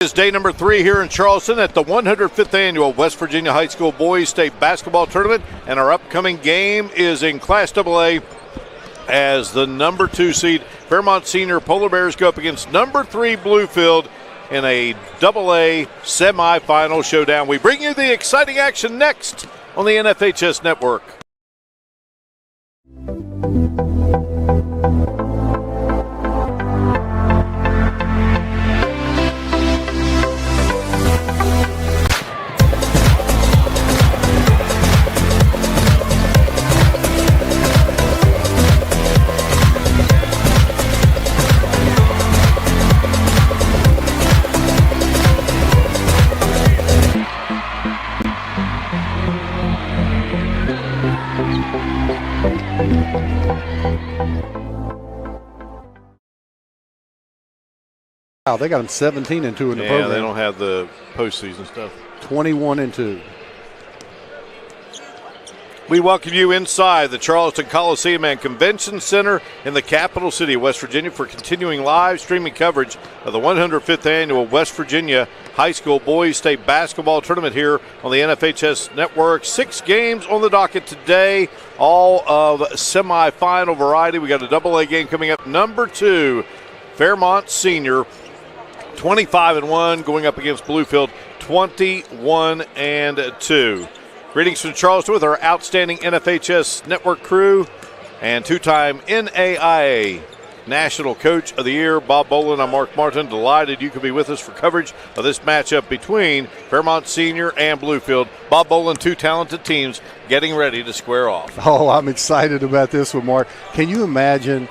It's day number 3 here in Charleston at the 105th annual West Virginia High School Boys State Basketball Tournament, and our upcoming game is in Class AA as the number 2 seed Fairmont Senior Polar Bears go up against number 3 Bluefield in a AA semifinal showdown. We bring you the exciting action next on the NFHS Network. Wow, they got them 17-2 in the program. Yeah, they don't have the postseason stuff. 21-2. We welcome you inside the Charleston Coliseum and Convention Center in the capital city of West Virginia for continuing live streaming coverage of the 105th annual West Virginia High School Boys State Basketball Tournament here on the NFHS Network. 6 games on the docket today, all of semifinal variety. We got a AA game coming up. Number 2, Fairmont Senior, 25-1, going up against Bluefield, 21-2. Greetings from Charleston with our outstanding NFHS Network crew and 2-time NAIA National Coach of the Year, Bob Boland. I'm Mark Martin. Delighted you could be with us for coverage of this matchup between Fairmont Senior and Bluefield. Bob Boland, 2 talented teams getting ready to square off. Oh, I'm excited about this one, Mark. Can you imagine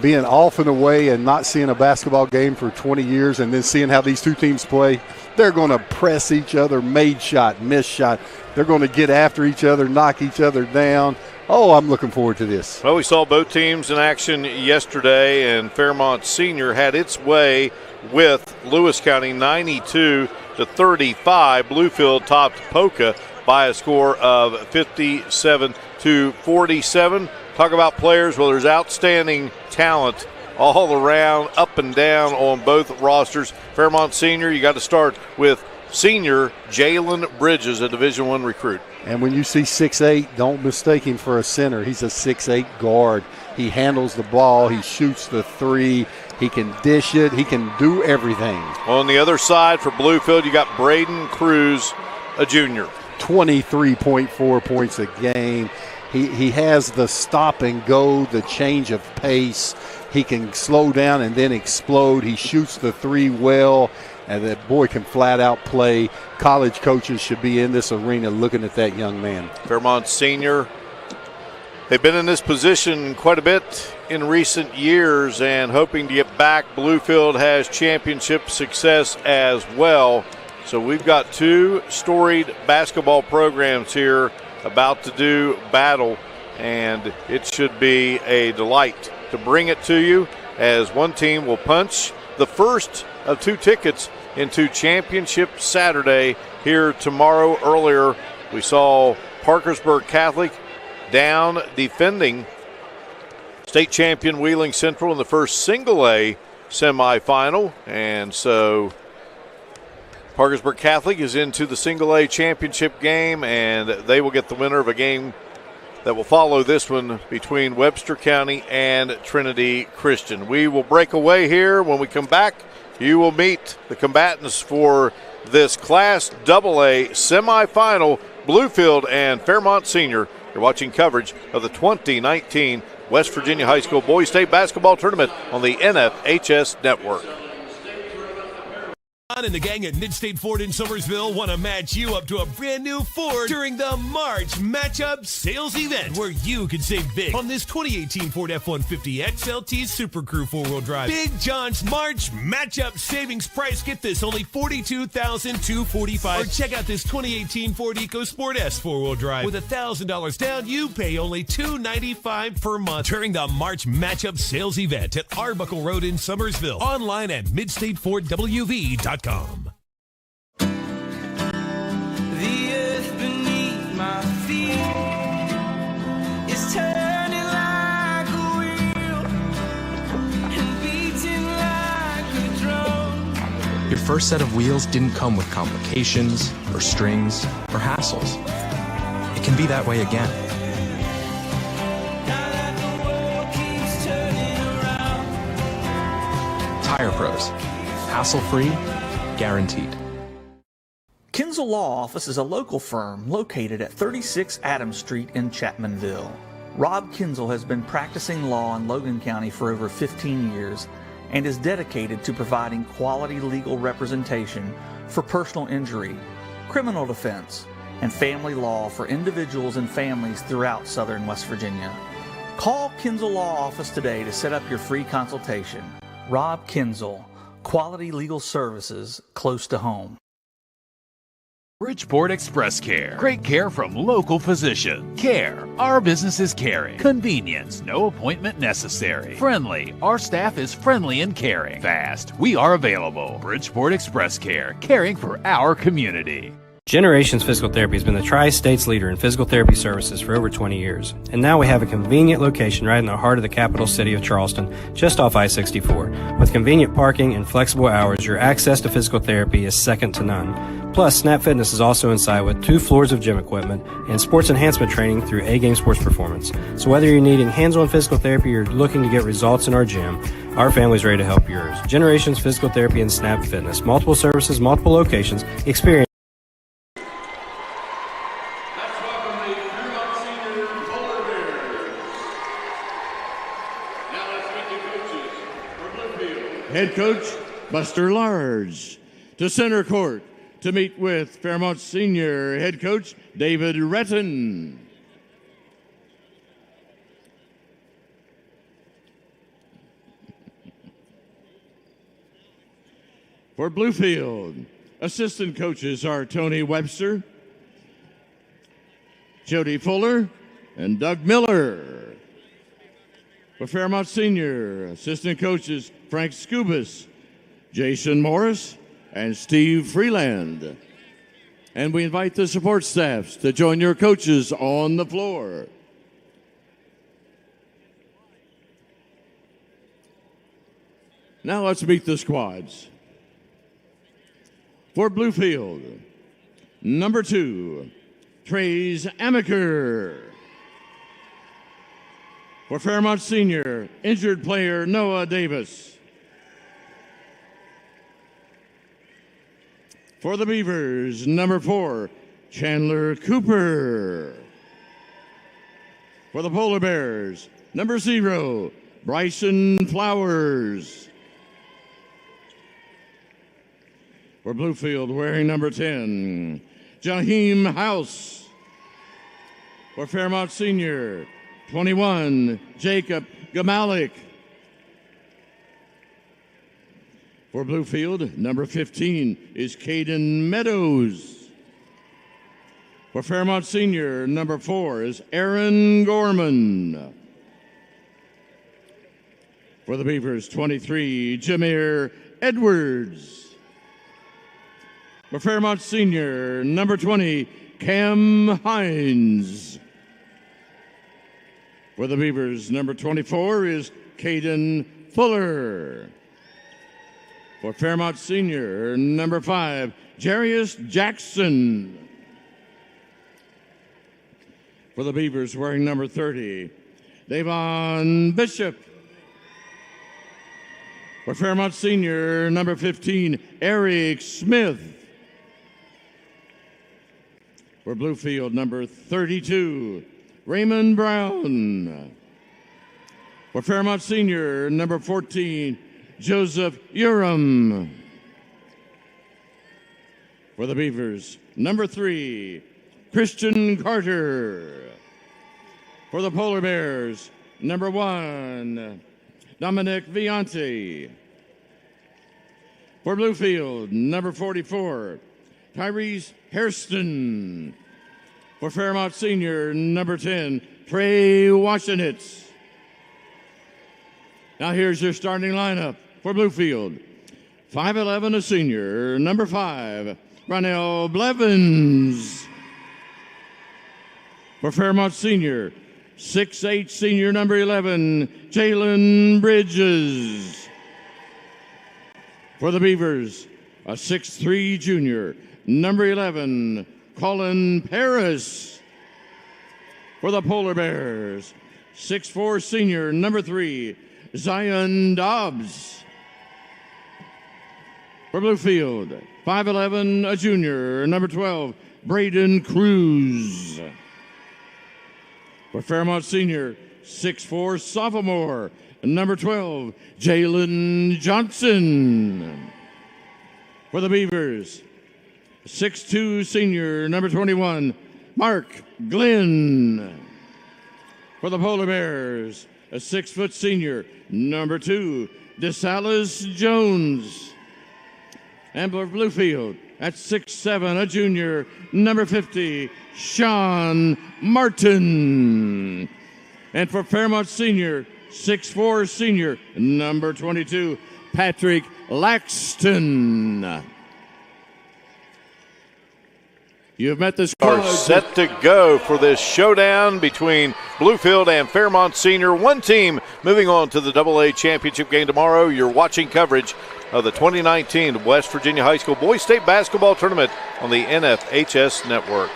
being off and away and not seeing a basketball game for 20 years and then seeing how these 2 teams play? They're going to press each other, made shot, missed shot. They're going to get after each other, knock each other down. Oh, I'm looking forward to this. Well, we saw both teams in action yesterday, and Fairmont Senior had its way with Lewis County 92-35. Bluefield topped Poca by a score of 57-47. Talk about players. Well, there's outstanding talent all around, up and down on both rosters. Fairmont Senior, you got to start with senior Jalen Bridges, a Division I recruit. And when you see 6'8", don't mistake him for a center. He's a 6'8" guard. He handles the ball. He shoots the 3. He can dish it. He can do everything. On the other side for Bluefield, you got Braden Cruz, a junior. 23.4 points a game. He has the stop and go, the change of pace. He can slow down and then explode. He shoots the 3 well, and that boy can flat out play. College coaches should be in this arena looking at that young man. Fairmont Senior, they've been in this position quite a bit in recent years and hoping to get back. Bluefield has championship success as well. So we've got 2 storied basketball programs here about to do battle, and it should be a delight to bring it to you as one team will punch the first of 2 tickets into Championship Saturday here tomorrow. Earlier we saw Parkersburg Catholic down defending state champion Wheeling Central in the first single A semifinal, and so Parkersburg Catholic is into the single A championship game, and they will get the winner of a game that will follow this one between Webster County and Trinity Christian. We will break away here. When we come back, you will meet the combatants for this Class AA semifinal, Bluefield and Fairmont Senior. You're watching coverage of the 2019 West Virginia High School Boys State Basketball Tournament on the NFHS Network. John and the gang at Mid-State Ford in Summersville want to match you up to a brand new Ford during the March Matchup Sales Event, where you can save big on this 2018 Ford F-150 XLT Super Crew 4-wheel drive. Big John's March Matchup Savings Price. Get this, only $42,245. Or check out this 2018 Ford EcoSport S 4-wheel drive. With $1,000 down, you pay only $295 per month during the March Matchup Sales Event at Arbuckle Road in Summersville. Online at MidstateFordWV.com. The earth beneath my feet is turning like a wheel and beating like a drum. If your first set of wheels didn't come with complications, or strings, or hassles. It can be that way again. Tire Pros. Hassle-free, guaranteed. Kinzel Law Office is a local firm located at 36 Adams Street in Chapmanville. Rob Kinzel has been practicing law in Logan County for over 15 years and is dedicated to providing quality legal representation for personal injury, criminal defense, and family law for individuals and families throughout southern West Virginia. Call Kinzel Law Office today to set up your free consultation. Rob Kinzel, quality legal services close to home. Bridgeport Express Care. Great care from local physician. Care. Our business is caring. Convenience. No appointment necessary. Friendly. Our staff is friendly and caring. Fast. We are available. Bridgeport Express Care. Caring for our community. Generations Physical Therapy has been the Tri-State's leader in physical therapy services for over 20 years. And now we have a convenient location right in the heart of the capital city of Charleston, just off I-64. With convenient parking and flexible hours, your access to physical therapy is second to none. Plus, Snap Fitness is also inside with 2 floors of gym equipment and sports enhancement training through A-Game Sports Performance. So whether you're needing hands-on physical therapy or looking to get results in our gym, our family's ready to help yours. Generations Physical Therapy and Snap Fitness. Multiple services, multiple locations. Experience. Head coach Buster Large. To center court to meet with Fairmont senior head coach David Retton. For Bluefield, assistant coaches are Tony Webster, Jody Fuller, and Doug Miller. For Fairmont Senior, assistant coaches Frank Scubas, Jason Morris, and Steve Freeland. And we invite the support staffs to join your coaches on the floor. Now let's meet the squads. For Bluefield, number 2, Trace Amaker. For Fairmont Senior, injured player Noah Davis. For the Beavers, number 4, Chandler Cooper. For the Polar Bears, number 0, Bryson Flowers. For Bluefield, wearing number 10, Jaheim House. For Fairmont Senior, 21, Jacob Gamalik. For Bluefield, number 15 is Caden Meadows. For Fairmont Senior, number 4 is Aaron Gorman. For the Beavers, 23, Jameer Edwards. For Fairmont Senior, number 20, Cam Hines. For the Beavers, number 24 is Caden Fuller. For Fairmont Senior, number 5, Jarius Jackson. For the Beavers, wearing number 30, Davon Bishop. For Fairmont Senior, number 15, Eric Smith. For Bluefield, number 32, Raymond Brown. For Fairmont Senior, number 14, Joseph Urim. For the Beavers, number 3, Christian Carter. For the Polar Bears, number 1, Dominic Vianti. For Bluefield, number 44, Tyrese Hairston. For Fairmont Senior, number 10, Trey Washenitz. Now here's your starting lineup for Bluefield. 5'11", a senior, number 5, Ronell Blevins. For Fairmont Senior, 6'8", senior, number 11, Jalen Bridges. For the Beavers, a 6'3" junior, number 11, Colin Paris. For the Polar Bears, 6'4" senior, number 3, Zion Dobbs. For Bluefield, 5'11", a junior, number 12, Braden Cruz. For Fairmont senior, 6'4" sophomore, number 12, Jalen Johnson. For the Beavers, 6'2" senior, number 21, Mark Glenn. For the Polar Bears, a 6' senior, number 2, DeSalis Jones. And for Bluefield, at 6'7", a junior, number 50, Sean Martin. And for Fairmont senior, 6'4" senior, number 22, Patrick Laxton. You have met this are set to go for this showdown between Bluefield and Fairmont Senior. One team moving on to the AA championship game tomorrow. You're watching coverage of the 2019 West Virginia High School Boys State Basketball Tournament on the NFHS Network.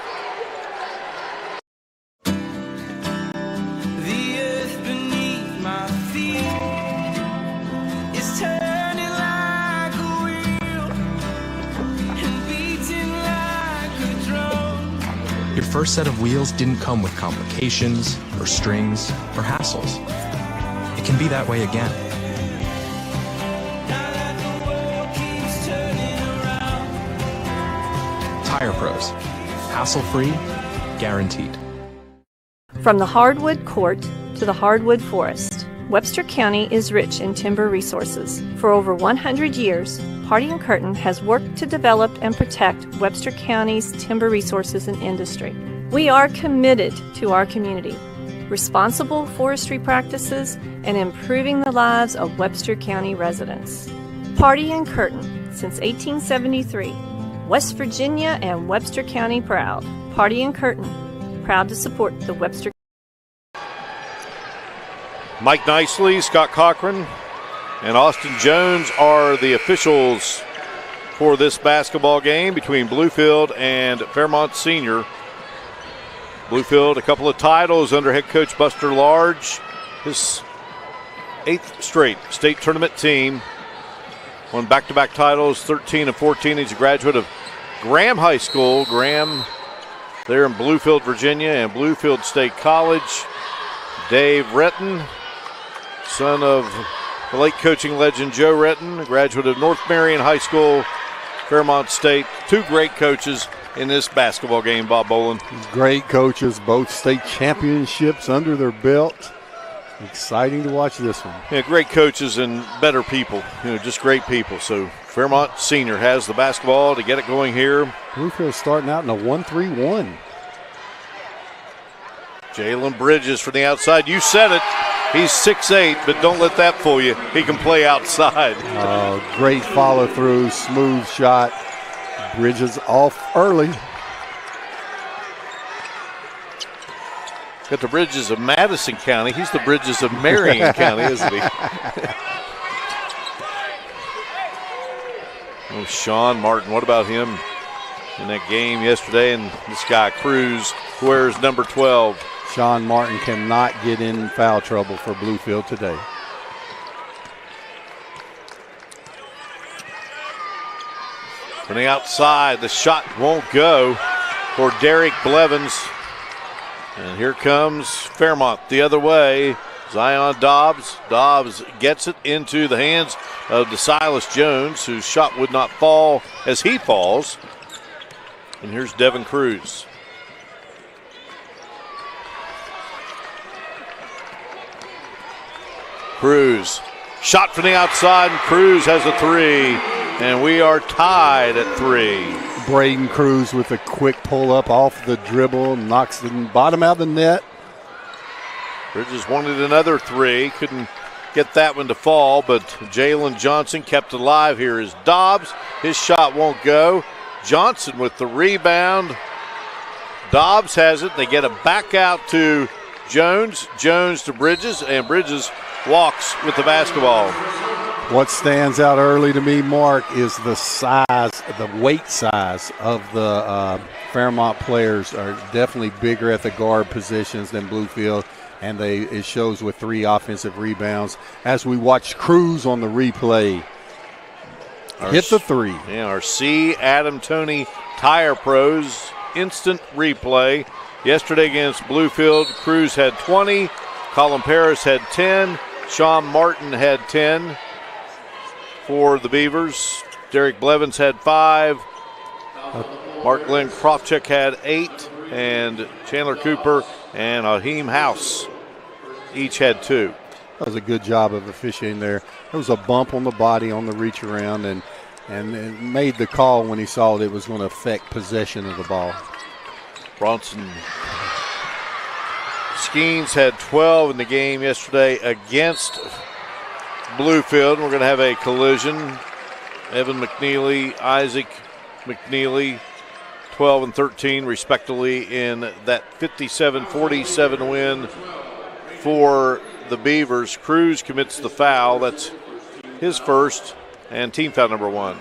The earth beneath my feet is turning like a wheel and beating like a drum. Your first set of wheels didn't come with complications, or strings, or hassles. It can be that way again. Now that the world keeps turning around. Tire Pros. Hassle-free, guaranteed. From the hardwood court to the hardwood forest, Webster County is rich in timber resources. For over 100 years, Party and Curtin has worked to develop and protect Webster County's timber resources and industry. We are committed to our community, responsible forestry practices, and improving the lives of Webster County residents. Party and Curtin, since 1873. West Virginia and Webster County proud. Party and Curtin, proud to support the Webster. Mike Nicely, Scott Cochran, and Austin Jones are the officials for this basketball game between Bluefield and Fairmont Senior. Bluefield, a couple of titles under head coach Buster Large, his 8th straight state tournament team. Won back-to-back titles, 13 and 14. He's a graduate of Graham High School. Graham there in Bluefield, Virginia, and Bluefield State College. Dave Retton, son of the late coaching legend Joe Retton, a graduate of North Marion High School, Fairmont State. Two great coaches in this basketball game, Bob Boland. Great coaches, both state championships under their belt. Exciting to watch this one. Yeah, great coaches and better people, just great people. So Fairmont Senior has the basketball to get it going here. Bluefield starting out in a 1-3-1. Jalen Bridges from the outside. You said it. He's 6'8", but don't let that fool you. He can play outside. Great follow through, smooth shot. Bridges off early. Got the Bridges of Madison County. He's the Bridges of Marion County, isn't he? Oh, Sean Martin, what about him in that game yesterday? And this guy, Cruz, wears number 12. Sean Martin cannot get in foul trouble for Bluefield today. From the outside, the shot won't go for Derek Blevins. And here comes Fairmont the other way. Zion Dobbs. Dobbs gets it into the hands of DeSilas Jones, whose shot would not fall as he falls. And here's Devin Cruz. Cruz, shot from the outside, and Cruz has a three. And we are tied at 3. Braden Cruz with a quick pull-up off the dribble, knocks the bottom out of the net. Bridges wanted another 3, couldn't get that one to fall, but Jalen Johnson kept it alive. Here is Dobbs. His shot won't go. Johnson with the rebound. Dobbs has it. They get it back out to Jones. Jones to Bridges, and Bridges walks with the basketball. What stands out early to me, Mark, is the size, the weight size of the Fairmont players are definitely bigger at the guard positions than Bluefield, and it shows with 3 offensive rebounds. As we watch Cruz on the replay, hit the 3. Yeah, our C. Adam Toney Tire Pros instant replay. Yesterday against Bluefield, Cruz had 20, Colin Paris had 10, Sean Martin had 10. For the Beavers, Derek Blevins had 5, Mark Glenn Krofchek had 8, and Chandler Cooper and Ahim House each had 2. That was a good job of officiating there. There was a bump on the body on the reach around, and made the call when he saw it was going to affect possession of the ball. Bronson Skeens had 12 in the game yesterday against Bluefield. We're going to have a collision. Evan McNeely, Isaac McNeely, 12 and 13 respectively in that 57-47 win for the Beavers. Cruz commits the foul. That's his first and team foul number 1.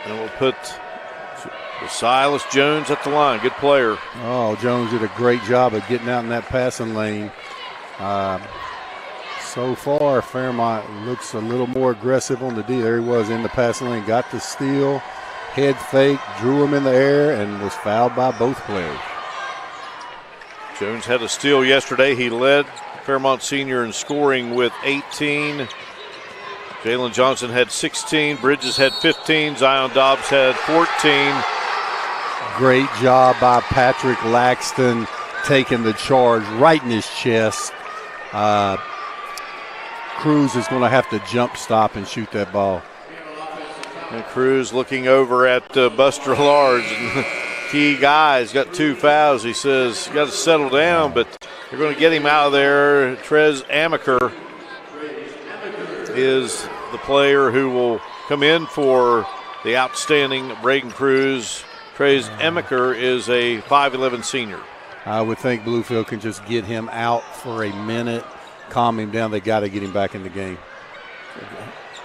And we'll put Silas Jones at the line. Good player. Oh, Jones did a great job of getting out in that passing lane. So far, Fairmont looks a little more aggressive on the D. There he was in the passing lane, got the steal, head fake, drew him in the air, and was fouled by both players. Jones had a steal yesterday. He led Fairmont Senior in scoring with 18. Jalen Johnson had 16. Bridges had 15. Zion Dobbs had 14. Great job by Patrick Laxton taking the charge right in his chest. Cruz is going to have to jump stop and shoot that ball. And Cruz looking over at Buster Large. And key guy's got 2 fouls. He says, you got to settle down, but they're going to get him out of there. Trez Amaker is the player who will come in for the outstanding Braden Cruz. Trez Amaker is a 5'11 senior. I would think Bluefield can just get him out for a minute, calm him down. They got to get him back in the game.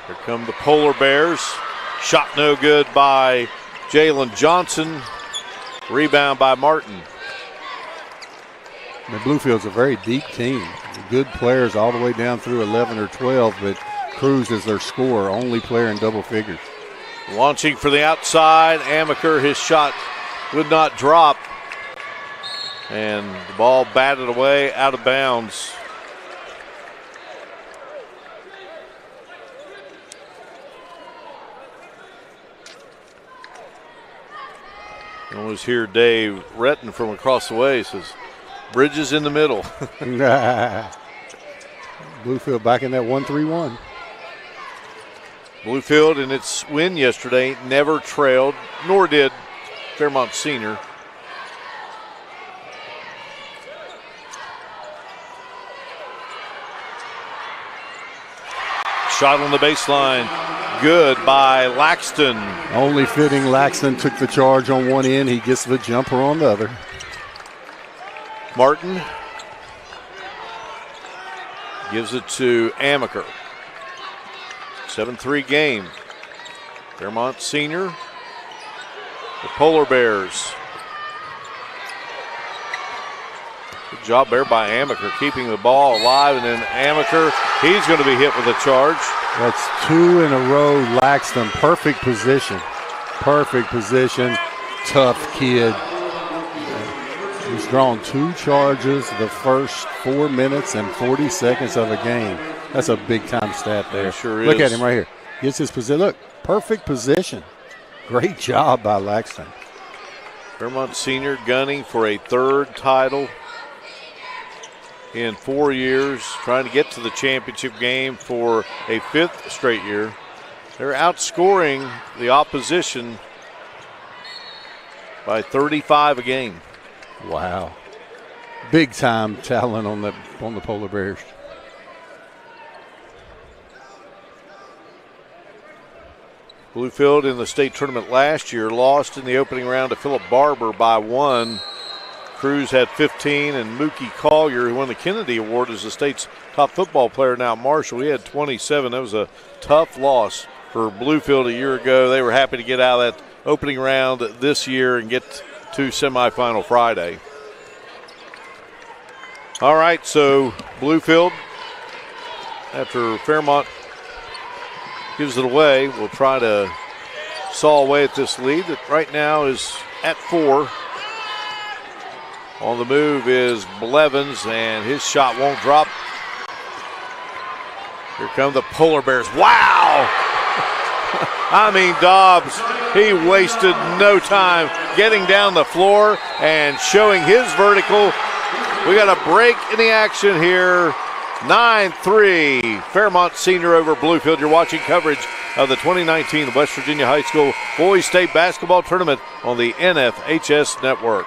Here come the Polar Bears. Shot no good by Jalen Johnson. Rebound by Martin. Bluefield's a very deep team. Good players all the way down through 11 or 12, but Cruz is their scorer, only player in double figures. Launching for the outside. Amaker, his shot would not drop. And the ball batted away out of bounds. I always hear Dave Retton from across the way says, Bridges in the middle. Bluefield back in that 1-3-1. Bluefield in its win yesterday never trailed, nor did Fairmont Senior. Shot on the baseline, good by Laxton. Only fitting Laxton took the charge on one end. He gets the jumper on the other. Martin gives it to Amaker. 7-3 game. Fairmont Senior, the Polar Bears. Good job there by Amaker keeping the ball alive, and then Amaker, he's going to be hit with a charge. That's 2 in a row. Laxton, perfect position. Perfect position. Tough kid. He's drawn 2 charges the first 4 minutes and 40 seconds of a game. That's a big time stat there. It sure Look is. at him right here. Gets his position. Look, perfect position. Great job by Laxton. Fairmont Senior gunning for a 3rd title in 4 years, trying to get to the championship game for a 5th straight year. They're outscoring the opposition by 35 a game. Wow. Big time talent on the Polar Bears. Bluefield in the state tournament last year lost in the opening round to Philip Barber by 1. Cruz had 15, and Mookie Collier, who won the Kennedy Award as the state's top football player now at Marshall, he had 27. That was a tough loss for Bluefield a year ago. They were happy to get out of that opening round this year and get to semifinal Friday. All right, so Bluefield, after Fairmont gives it away, will try to saw away at this lead that right now is at 4. On the move is Blevins, and his shot won't drop. Here come the Polar Bears. Wow! I mean, Dobbs, he wasted no time getting down the floor and showing his vertical. We got a break in the action here. 9-3, Fairmont Senior over Bluefield. You're watching coverage of the 2019 West Virginia High School Boys State Basketball Tournament on the NFHS Network.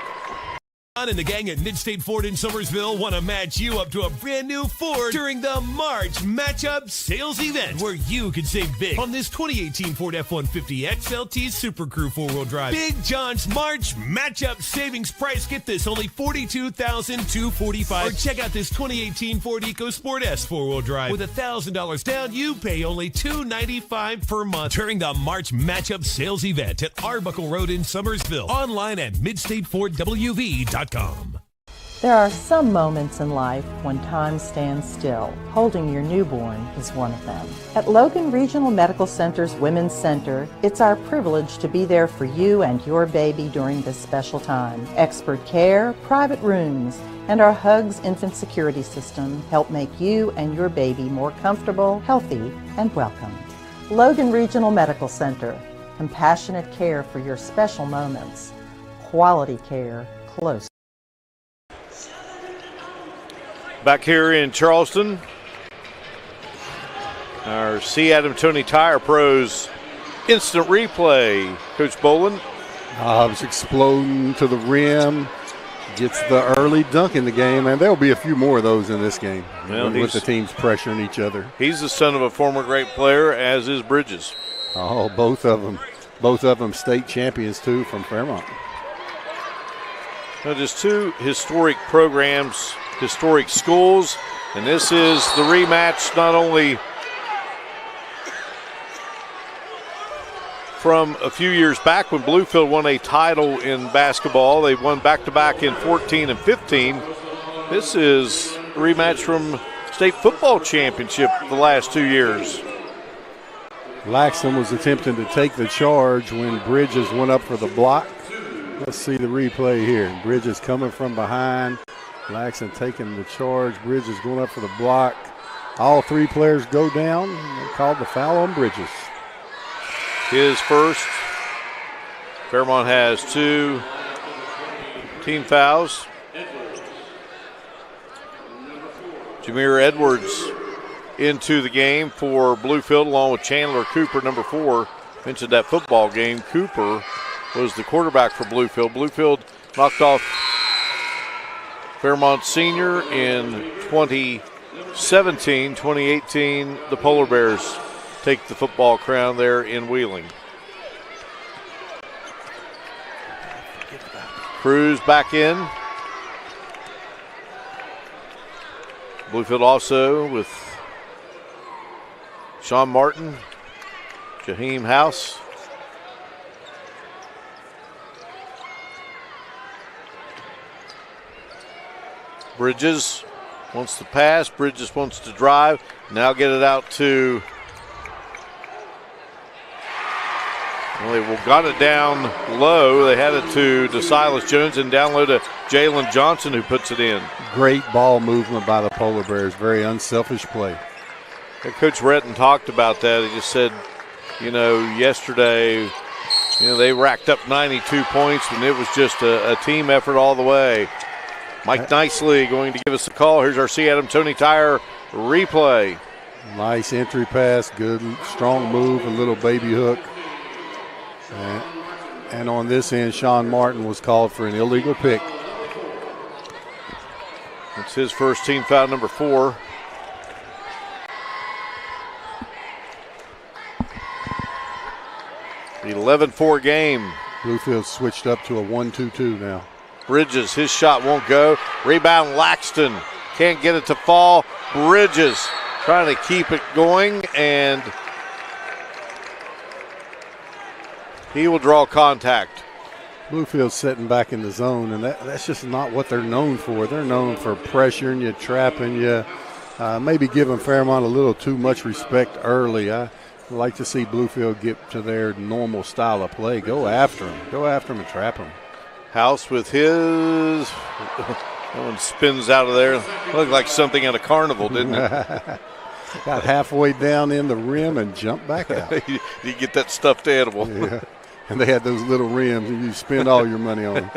John and the gang at Mid-State Ford in Summersville want to match you up to a brand new Ford during the March Matchup Sales Event, where you can save big on this 2018 Ford F-150 XLT Super Crew 4-wheel drive. Big John's March Matchup Savings Price. Get this, only $42,245. Or check out this 2018 Ford EcoSport S 4-wheel drive. With $1,000 down, you pay only $295 per month during the March Matchup Sales Event at Arbuckle Road in Summersville. Online at MidstateFordWV.com. There are some moments in life when time stands still. Holding your newborn is one of them. At Logan Regional Medical Center's Women's Center, it's our privilege to be there for you and your baby during this special time. Expert care, private rooms, and our Hugs infant security system help make you and your baby more comfortable, healthy, and welcome. Logan Regional Medical Center, compassionate care for your special moments. Quality care close. Back here in Charleston, our C. Adam Tony Tire Pros instant replay. Coach Boland. Hobbs exploding to the rim, gets the early dunk in the game, and there'll be a few more of those in this game with the teams pressuring each other. He's the son of a former great player, as is Bridges. Oh, both of them state champions too from Fairmont. Now, just two historic programs, historic schools, and this is the rematch not only from a few years back when Bluefield won a title in basketball. They won back-to-back in 14 and 15. This is a rematch from state football championship the last 2 years. Laxton was attempting to take the charge when Bridges went up for the block. Let's see the replay here. Bridges coming from behind. Laxton taking the charge. Bridges going up for the block. All three players go down. They called the foul on Bridges. His first. Fairmont has 2 team fouls. Jameer Edwards into the game for Bluefield along with Chandler Cooper, number 4. Mentioned that football game. Cooper was the quarterback for Bluefield. Bluefield knocked off Fairmont Senior in 2017. 2018, the Polar Bears take the football crown there in Wheeling. Cruz back in. Bluefield also with Sean Martin, Jaheim House. Bridges wants to pass. Bridges wants to drive. Now get it out to. Well, they got it down low. They had it to Silas Jones and down low to Jalen Johnson, who puts it in. Great ball movement by the Polar Bears. Very unselfish play. And Coach Retton talked about that. He just said, yesterday, they racked up 92 points, and it was just a team effort all the way. Mike Nicely going to give us a call. Here's our C. Adam Tony Tire replay. Nice entry pass, good strong move, a little baby hook. And on this end, Sean Martin was called for an illegal pick. It's his first team foul, number 4. The 11-4 game. Bluefield switched up to a 1-2-2 now. Bridges, his shot won't go. Rebound, Laxton. Can't get it to fall. Bridges trying to keep it going, and he will draw contact. Bluefield's sitting back in the zone, and that's just not what they're known for. They're known for pressuring you, trapping you, maybe giving Fairmont a little too much respect early. I like to see Bluefield get to their normal style of play. Go after them. Go after them and trap them. House with his. That one spins out of there. Looked like something at a carnival, didn't it? Got halfway down in the rim and jumped back out. You get that stuffed animal. Yeah. And they had those little rims, and you spend all your money on them.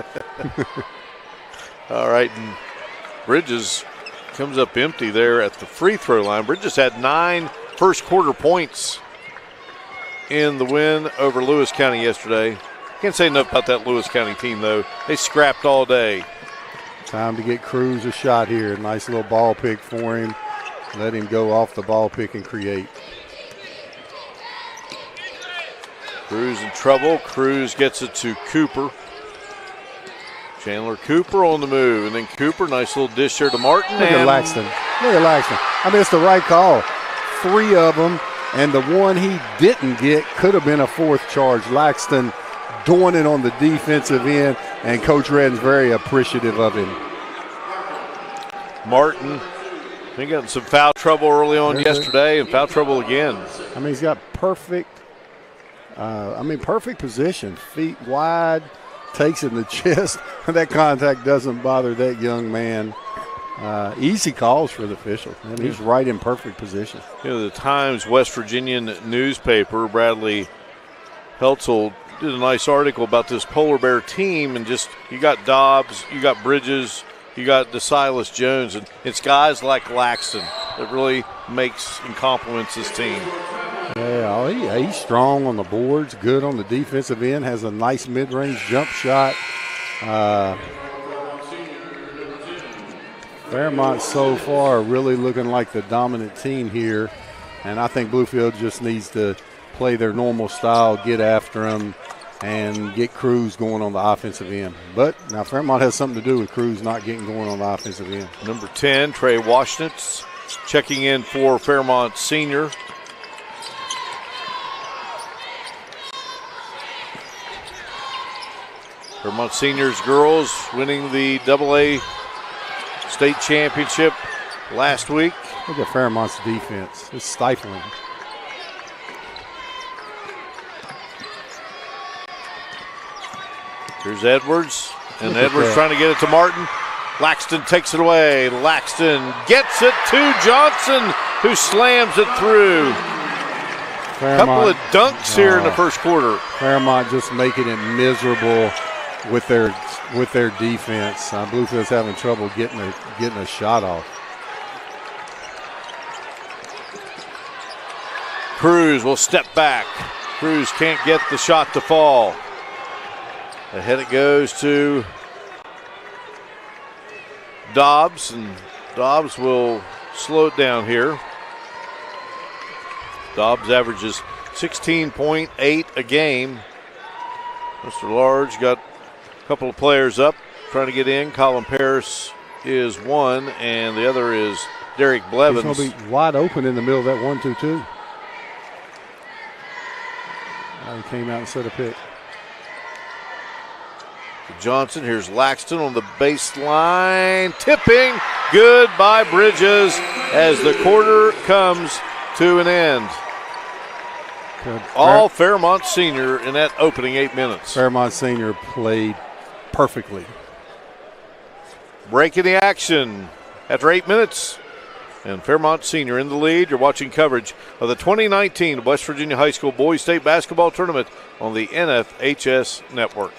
All right, and Bridges comes up empty there at the free throw line. Bridges had 9 first quarter points in the win over Lewis County yesterday. Can't say enough about that Lewis County team, though. They scrapped all day. Time to get Cruz a shot here. Nice little ball pick for him. Let him go off the ball pick and create. Cruz in trouble. Cruz gets it to Cooper. Chandler Cooper on the move. And then Cooper, nice little dish here to Martin. Look at Laxton. Look at Laxton. I mean, it's the right call. 3 of them, and the one he didn't get could have been a 4th charge. Laxton doing it on the defensive end, and Coach Redden's very appreciative of him. Martin, he got in some foul trouble early on yesterday, and foul trouble again. I mean, he's got perfect position. Feet wide, takes it in the chest. That contact doesn't bother that young man. Easy calls for the official. And he's right in perfect position. You know, the Times West Virginian newspaper, Bradley Heltzel, did a nice article about this Polar Bear team, and just you got Dobbs, you got Bridges, you got DeSilas Jones, and it's guys like Laxton that really makes and complements this team. Yeah, he's strong on the boards, good on the defensive end, has a nice mid-range jump shot. Fairmont so far really looking like the dominant team here, and I think Bluefield just needs to play their normal style, get after them, and get Cruz going on the offensive end. But now Fairmont has something to do with Cruz not getting going on the offensive end. Number 10, Trey Washnitz, checking in for Fairmont Senior. Fairmont Seniors girls winning the AA state championship last week. Look at Fairmont's defense. It's stifling. Here's Edwards, and Edwards trying to get it to Martin. Laxton takes it away. Laxton gets it to Johnson, who slams it through. A couple of dunks here in the first quarter. Fairmont just making it miserable with their defense. Bluefield's having trouble getting a shot off. Cruz will step back. Cruz can't get the shot to fall. Ahead it goes to Dobbs, and Dobbs will slow it down here. Dobbs averages 16.8 a game. Mr. Large got a couple of players up trying to get in. Colin Paris is one, and the other is Derek Blevins. He's going to be wide open in the middle of that 1-2-2. He came out and set a pick. Johnson, here's Laxton on the baseline. Tipping, good by Bridges as the quarter comes to an end. Good. All Fairmont Senior in that opening 8 minutes. Fairmont Senior played perfectly. Breaking the action after 8 minutes. And Fairmont Senior in the lead. You're watching coverage of the 2019 West Virginia High School Boys State Basketball Tournament on the NFHS Network.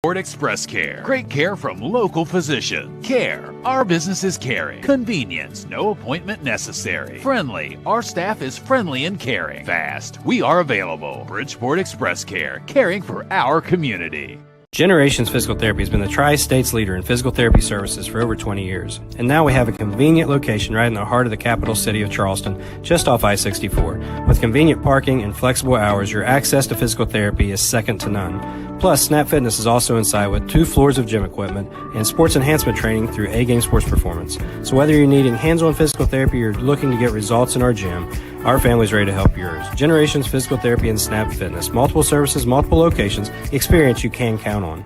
Express Care. Great care from local physician. Care. Our business is caring. Convenience. No appointment necessary. Friendly. Our staff is friendly and caring. Fast. We are available. Bridgeport Express Care. Caring for our community. Generations Physical Therapy has been the Tri-State's leader in physical therapy services for over 20 years. And now we have a convenient location right in the heart of the capital city of Charleston, just off I-64. With convenient parking and flexible hours, your access to physical therapy is second to none. Plus, Snap Fitness is also inside with 2 floors of gym equipment and sports enhancement training through A-Game Sports Performance. So whether you're needing hands-on physical therapy or looking to get results in our gym, our family's ready to help yours. Generations Physical Therapy and Snap Fitness. Multiple services, multiple locations. Experience you can count on.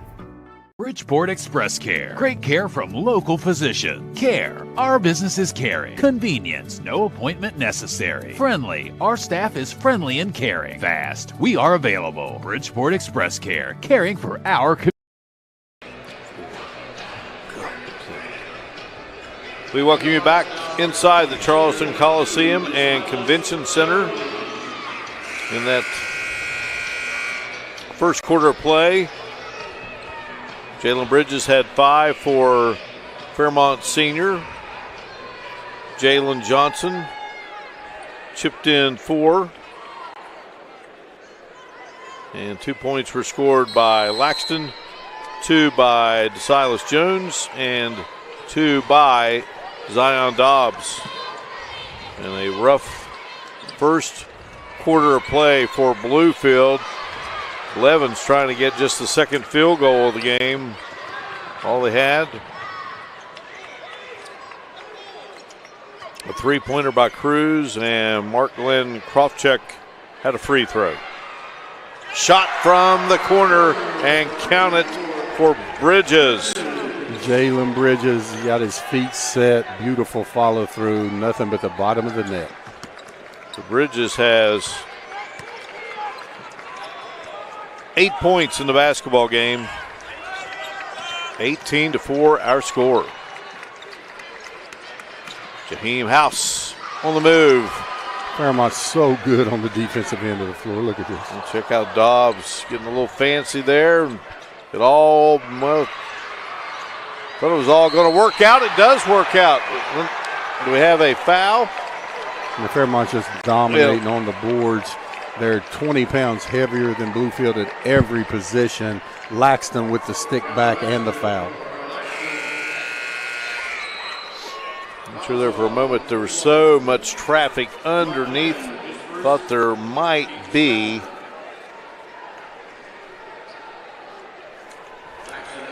Bridgeport Express Care. Great care from local physician. Care. Our business is caring. Convenience. No appointment necessary. Friendly. Our staff is friendly and caring. Fast. We are available. Bridgeport Express Care. Caring for our community. We welcome you back inside the Charleston Coliseum and Convention Center in that first quarter of play. Jalen Bridges had 5 for Fairmont Senior. Jalen Johnson chipped in 4. And 2 points were scored by Laxton, 2 by DeSilas Jones, and 2 by Zion Dobbs. And a rough first quarter of play for Bluefield. Levin's trying to get just the second field goal of the game. All they had. A 3-pointer by Cruz, and Mark Glenn Krofchek had a free throw. Shot from the corner and count it for Bridges. Jalen Bridges got his feet set. Beautiful follow through. Nothing but the bottom of the net. So Bridges has 8 points in the basketball game. 18-4 our score. Jaheim House on the move. Fairmont's so good on the defensive end of the floor. Look at this. And check out Dobbs getting a little fancy there. It all, well, thought it was all going to work out. It does work out. Do we have a foul? And Fairmont's just dominating on the boards. They're 20 pounds heavier than Bluefield at every position. Laxton with the stick back and the foul. I'm sure there for a moment there was so much traffic underneath. Thought there might be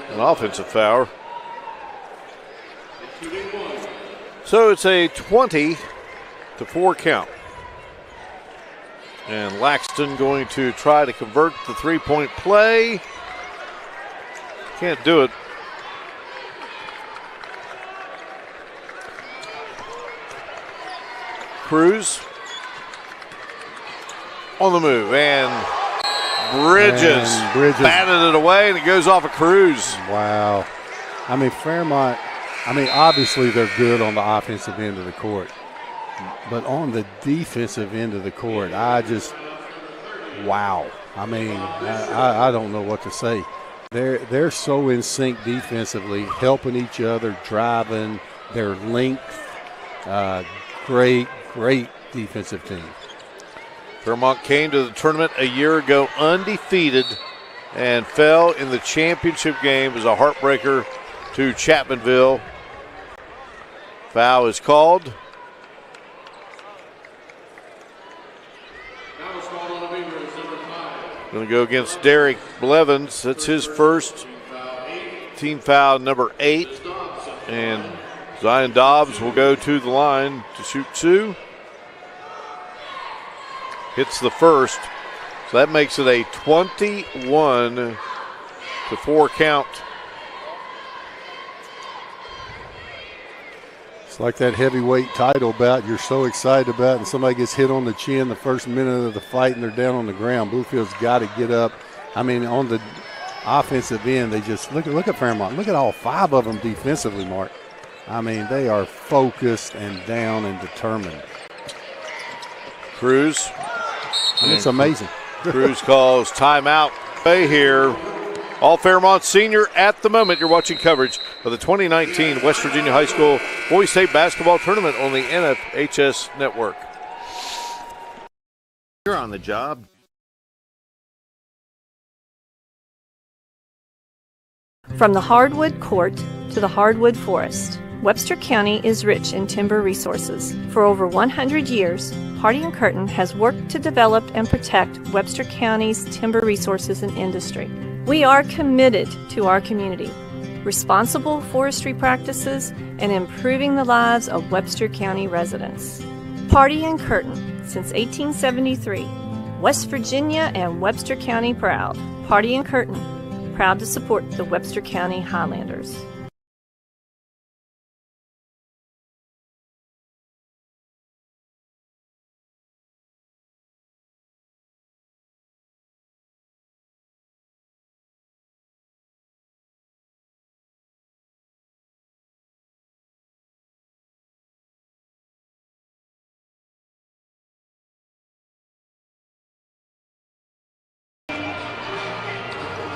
an offensive foul. So it's a 20-4 count. And Laxton going to try to convert the three-point play. Can't do it. Cruz on the move, and Bridges batted it away, and it goes off of Cruz. Wow. I mean, Fairmont, obviously they're good on the offensive end of the court. But on the defensive end of the court, wow. I don't know what to say. They're so in sync defensively, helping each other, driving, their length. Great defensive team. Fairmont came to the tournament a year ago undefeated and fell in the championship game as a heartbreaker to Chapmanville. Foul is called. Going to go against Derek Blevins. That's his first. Team foul number 8. And Zion Dobbs will go to the line to shoot 2. Hits the first. So that makes it a 21-4 count. It's like that heavyweight title bout you're so excited about, and somebody gets hit on the chin the first minute of the fight and they're down on the ground. Bluefield's got to get up. On the offensive end, they just look at Fairmont. Look at all 5 of them defensively, Mark. They are focused and down and determined. Cruz. It's amazing. Cruz calls timeout. Play here. All Fairmont Senior at the moment. You're watching coverage of the 2019 West Virginia High School Boys State Basketball Tournament on the NFHS Network. You're on the job. From the hardwood court to the hardwood forest, Webster County is rich in timber resources. For over 100 years, Hardy & Curtin has worked to develop and protect Webster County's timber resources and industry. We are committed to our community, responsible forestry practices, and improving the lives of Webster County residents. Hardy & Curtin, since 1873, West Virginia and Webster County proud. Hardy & Curtin, proud to support the Webster County Highlanders.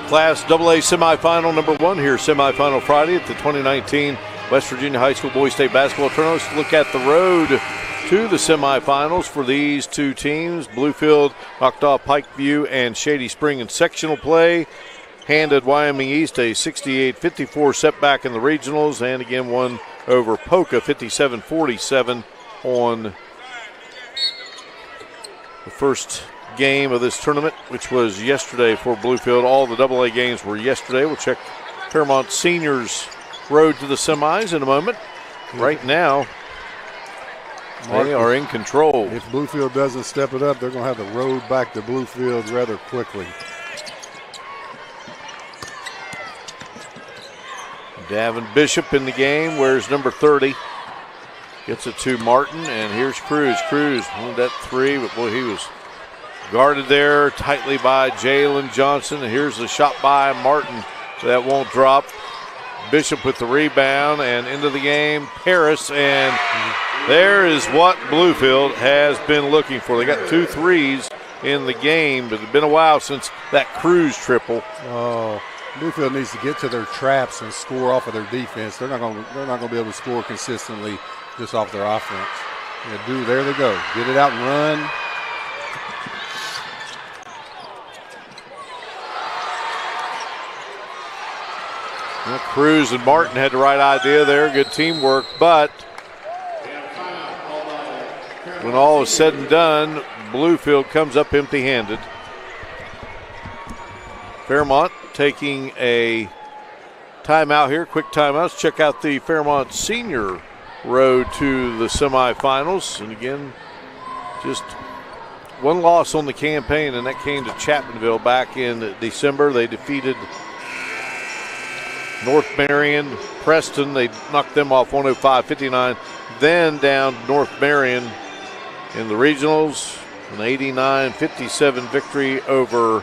Class AA semifinal number 1 here, semifinal Friday at the 2019 West Virginia High School Boys State Basketball Tournament. Let's look at the road to the semifinals for these two teams. Bluefield knocked off Pikeview and Shady Spring in sectional play. Handed Wyoming East a 68-54 setback in the regionals, and again won over Polka 57-47 on the first game of this tournament, which was yesterday for Bluefield. All the AA games were yesterday. We'll check Fairmont Seniors' road to the semis in a moment. Right now, they are in control. If Bluefield doesn't step it up, they're going to have the road back to Bluefield rather quickly. Davin Bishop in the game, wears number 30. Gets it to Martin, and here's Cruz. Cruz wanted that three, but boy, he was guarded there tightly by Jalen Johnson. And here's the shot by Martin. That won't drop. Bishop with the rebound and into the game. Paris, and there is what Bluefield has been looking for. They got 2 threes in the game, but it's been a while since that Cruz triple. Oh, Bluefield needs to get to their traps and score off of their defense. They're not going to be able to score consistently just off their offense. There they go. Get it out and run. Well, Cruz and Martin had the right idea there. Good teamwork, but when all is said and done, Bluefield comes up empty-handed. Fairmont taking a timeout here, quick timeout. Let's check out the Fairmont Senior road to the semifinals. And again, just one loss on the campaign, and that came to Chapmanville back in December. They defeated North Marion, Preston. They knocked them off 105-59. Then down North Marion in the regionals, an 89-57 victory over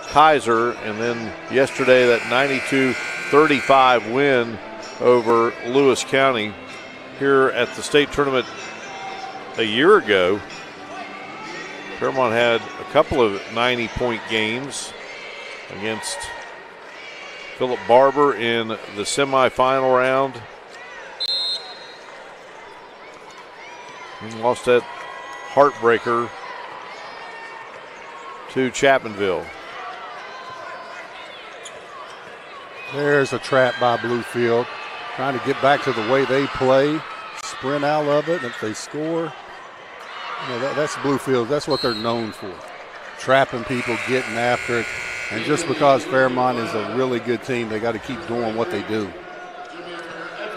Kaiser. And then yesterday, that 92-35 win over Lewis County. Here at the state tournament a year ago, Fairmont had a couple of 90-point games against Philip Barber in the semifinal round. And lost that heartbreaker to Chapmanville. There's a trap by Bluefield, trying to get back to the way they play, sprint out of it, and if they score, that's Bluefield. That's what they're known for, trapping people, getting after it. And just because Fairmont is a really good team, they got to keep doing what they do.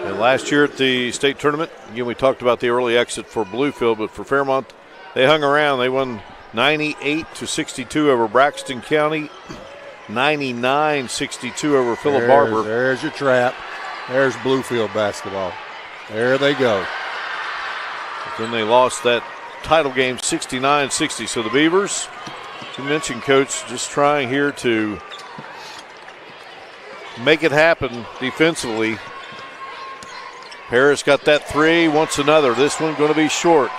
And last year at the state tournament, again, we talked about the early exit for Bluefield, but for Fairmont, they hung around. They won 98-62 over Braxton County, 99-62 over Philip Barber. There's your trap. There's Bluefield basketball. There they go. But then they lost that title game 69-60. So the Beavers, you mentioned, Coach, just trying here to make it happen defensively. Paris got that three, wants another. This one going to be short.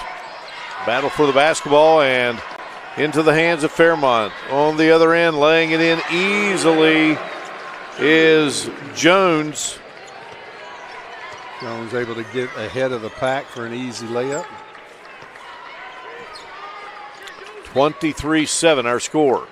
Battle for the basketball and into the hands of Fairmont. On the other end, laying it in easily is Jones. Jones able to get ahead of the pack for an easy layup. 23-7 our score.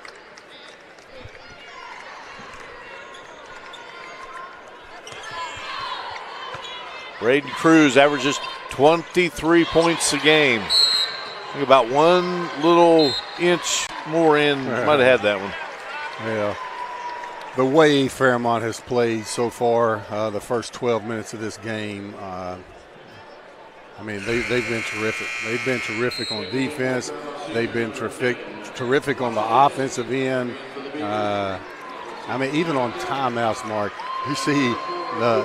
Braden Cruz averages 23 points a game. I think about one little inch more in, might have had that one. Yeah. The way Fairmont has played so far, the first 12 minutes of this game, I mean, they've been terrific. They've been terrific on defense. They've been terrific on the offensive end. I mean, even on timeouts, Mark, you see the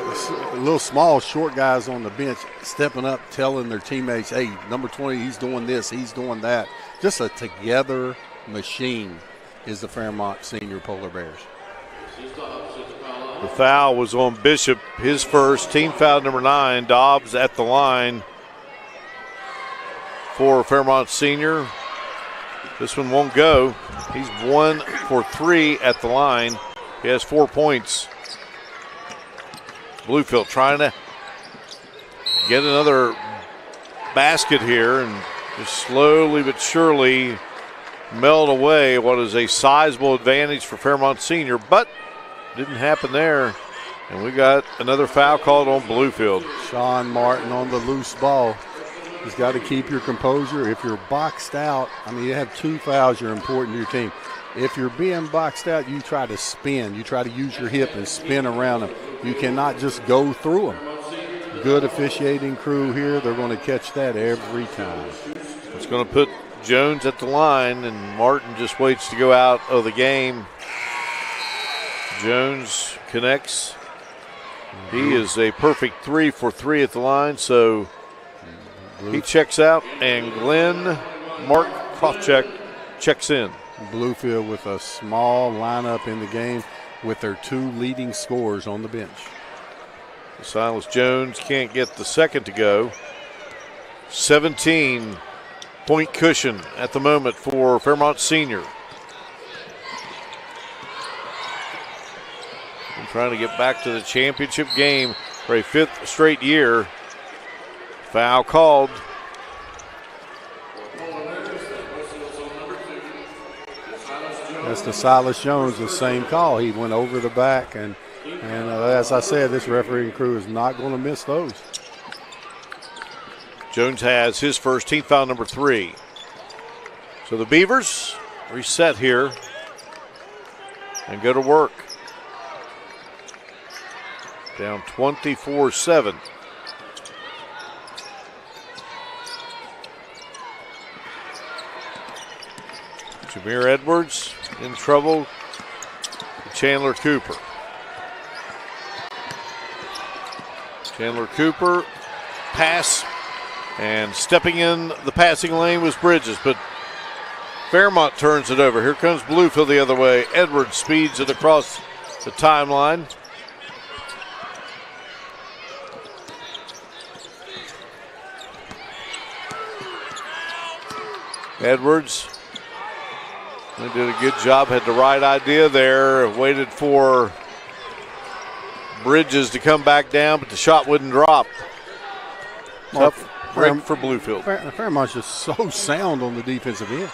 little small, short guys on the bench stepping up, telling their teammates, hey, number 20, he's doing this, he's doing that. Just a together machine is the Fairmont Senior Polar Bears. The foul was on Bishop, his first, team foul number 9. Dobbs at the line for Fairmont Senior. This one won't go. He's 1 for 3 at the line. He has 4 points. Bluefield trying to get another basket here and just slowly but surely melt away what is a sizable advantage for Fairmont Senior, but didn't happen there. And we got another foul called on Bluefield. Sean Martin on the loose ball. He's got to keep your composure. If you're boxed out, I mean, you have 2 fouls, you're important to your team. If you're being boxed out, you try to spin. You try to use your hip and spin around them. You cannot just go through them. Good officiating crew here. They're going to catch that every time. It's going to put Jones at the line, and Martin just waits to go out of the game. Jones connects. He is a perfect 3 for 3 at the line, so he checks out, and Glenn Mark Krofcheck checks in. Bluefield with a small lineup in the game with their 2 leading scorers on the bench. Silas Jones can't get the second to go. 17-point cushion at the moment for Fairmont Senior. And trying to get back to the championship game for a 5th straight year. Foul called. That's the Silas Jones, the same call. He went over the back, and as I said, this refereeing crew is not going to miss those. Jones has his first, team foul number 3. So the Beavers reset here and go to work. Down 24-7. Jameer Edwards in trouble. Chandler Cooper. Chandler Cooper, pass, and stepping in the passing lane was Bridges, but Fairmont turns it over. Here comes Bluefield the other way. Edwards speeds it across the timeline. Edwards, they did a good job, had the right idea there, waited for Bridges to come back down, but the shot wouldn't drop. Tough break for Bluefield. Fairmont's just so sound on the defensive end.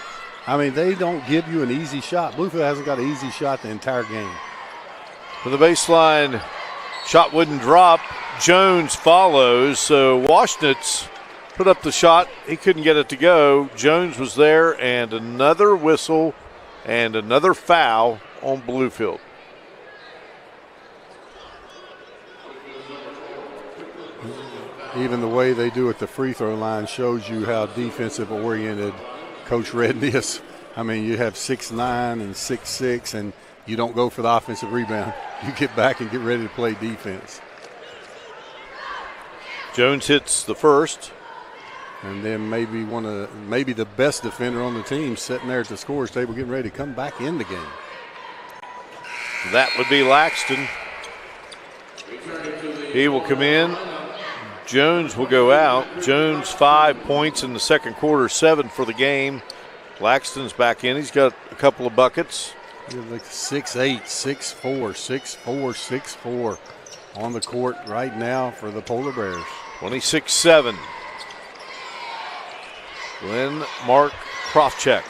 I mean, they don't give you an easy shot. Bluefield hasn't got an easy shot the entire game. For the baseline, shot wouldn't drop. Jones follows, so Washnitz put up the shot. He couldn't get it to go. Jones was there, and another whistle and another foul on Bluefield. Even the way they do at the free throw line shows you how defensive oriented Coach Redden is. I mean, you have 6'9" and 6'6", and you don't go for the offensive rebound. You get back and get ready to play defense. Jones hits the first. And then maybe the best defender on the team sitting there at the scorer's table getting ready to come back in the game. That would be Laxton. He will come in. Jones will go out. Jones 5 points in the second quarter, 7 for the game. Laxton's back in. He's got a couple of buckets. Like 6'8", 6'4", 6'4", 6'4" on the court right now for the Polar Bears. 26-7. Glenn Mark Krofcheck.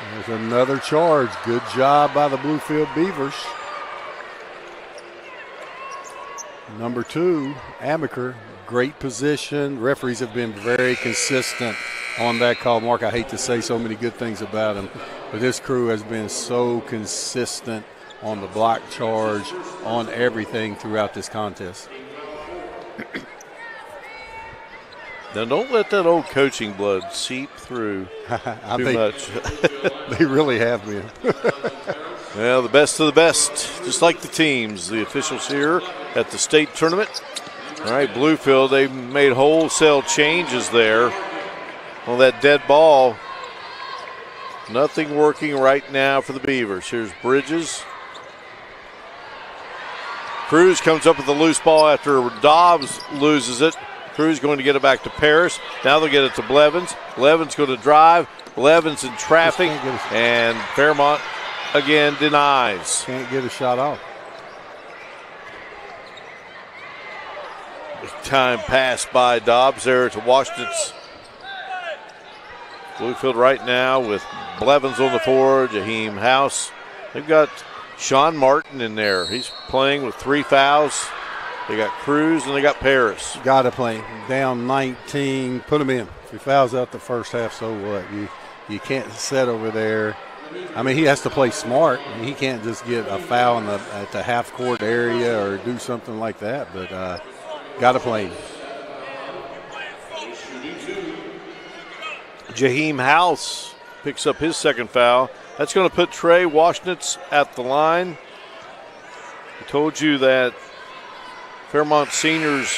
There's another charge. Good job by the Bluefield Beavers. Number 2, Amaker, great position. Referees have been very consistent on that call. Mark, I hate to say so many good things about him, but this crew has been so consistent on the block charge, on everything throughout this contest. Now, don't let that old coaching blood seep through too much. They really have been. Well, the best of the best, just like the teams, the officials here at the state tournament. All right, Bluefield, they made wholesale changes there on that dead ball. Nothing working right now for the Beavers. Here's Bridges. Cruz comes up with the loose ball after Dobbs loses it. Cruz going to get it back to Paris. Now they'll get it to Blevins. Blevins going to drive. Blevins in traffic. And Fairmont again denies. Can't get a shot off. Time passed by Dobbs there to Washington's. Bluefield right now with Blevins on the floor, Jaheim House. They've got Sean Martin in there. He's playing with 3 fouls. They got Cruz and they got Paris. Got to play. Down 19. Put him in. If he fouls out the first half, so what? You can't sit over there. I mean, he has to play smart. I mean, he can't just get a foul at the half-court area or do something like that. But got to play him. Jaheim House picks up his second foul. That's going to put Trey Washington at the line. I told you that Fairmont Seniors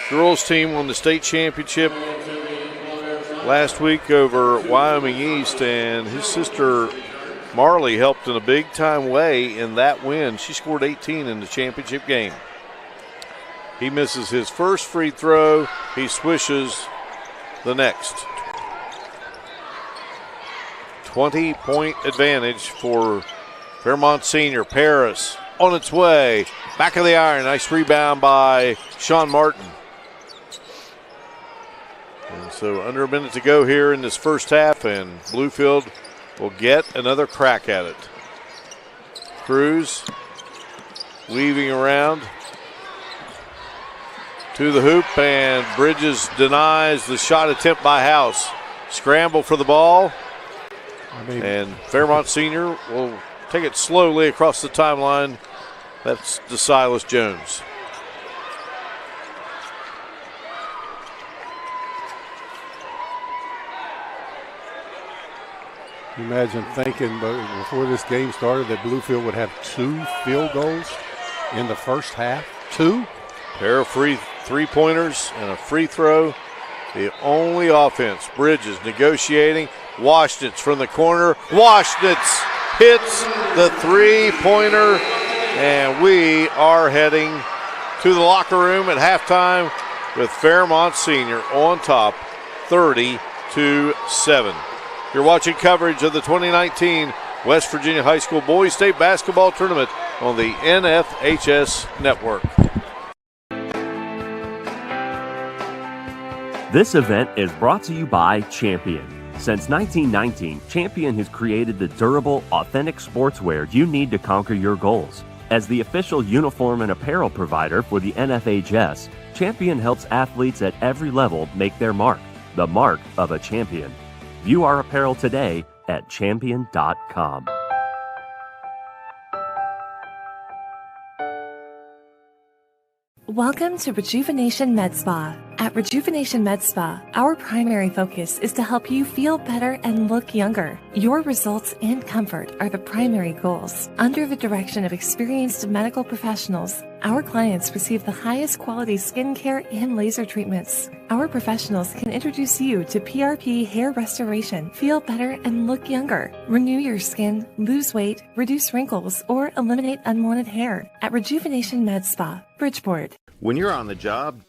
girls team won the state championship last week over Wyoming East, and his sister Marley helped in a big-time way in that win. She scored 18 in the championship game. He misses his first free throw. He swishes the next. 20-point advantage for Fairmont Senior. Paris on its way. Back of the iron. Nice rebound by Sean Martin. And so under a minute to go here in this first half, and Bluefield will get another crack at it. Cruz weaving around to the hoop, and Bridges denies the shot attempt by House. Scramble for the ball. And Fairmont Senior will take it slowly across the timeline. That's DeSilas Jones. Imagine thinking before this game started that Bluefield would have 2 field goals in the first half. 2? Pair of free three-pointers and a free throw. The only offense. Bridges negotiating. Washington from the corner. Washington hits the three-pointer, and we are heading to the locker room at halftime with Fairmont Senior on top, 30-7. You're watching coverage of the 2019 West Virginia High School Boys State Basketball Tournament on the NFHS Network. This event is brought to you by Champion. Since 1919, Champion has created the durable, authentic sportswear you need to conquer your goals. As the official uniform and apparel provider for the NFHS, Champion helps athletes at every level make their mark, the mark of a champion. View our apparel today at champion.com. Welcome to Rejuvenation Med Spa. At Rejuvenation Med Spa, our primary focus is to help you feel better and look younger. Your results and comfort are the primary goals. Under the direction of experienced medical professionals, our clients receive the highest quality skincare and laser treatments. Our professionals can introduce you to PRP hair restoration, feel better and look younger, renew your skin, lose weight, reduce wrinkles, or eliminate unwanted hair. At Rejuvenation Med Spa, Bridgeport. When you're on the job,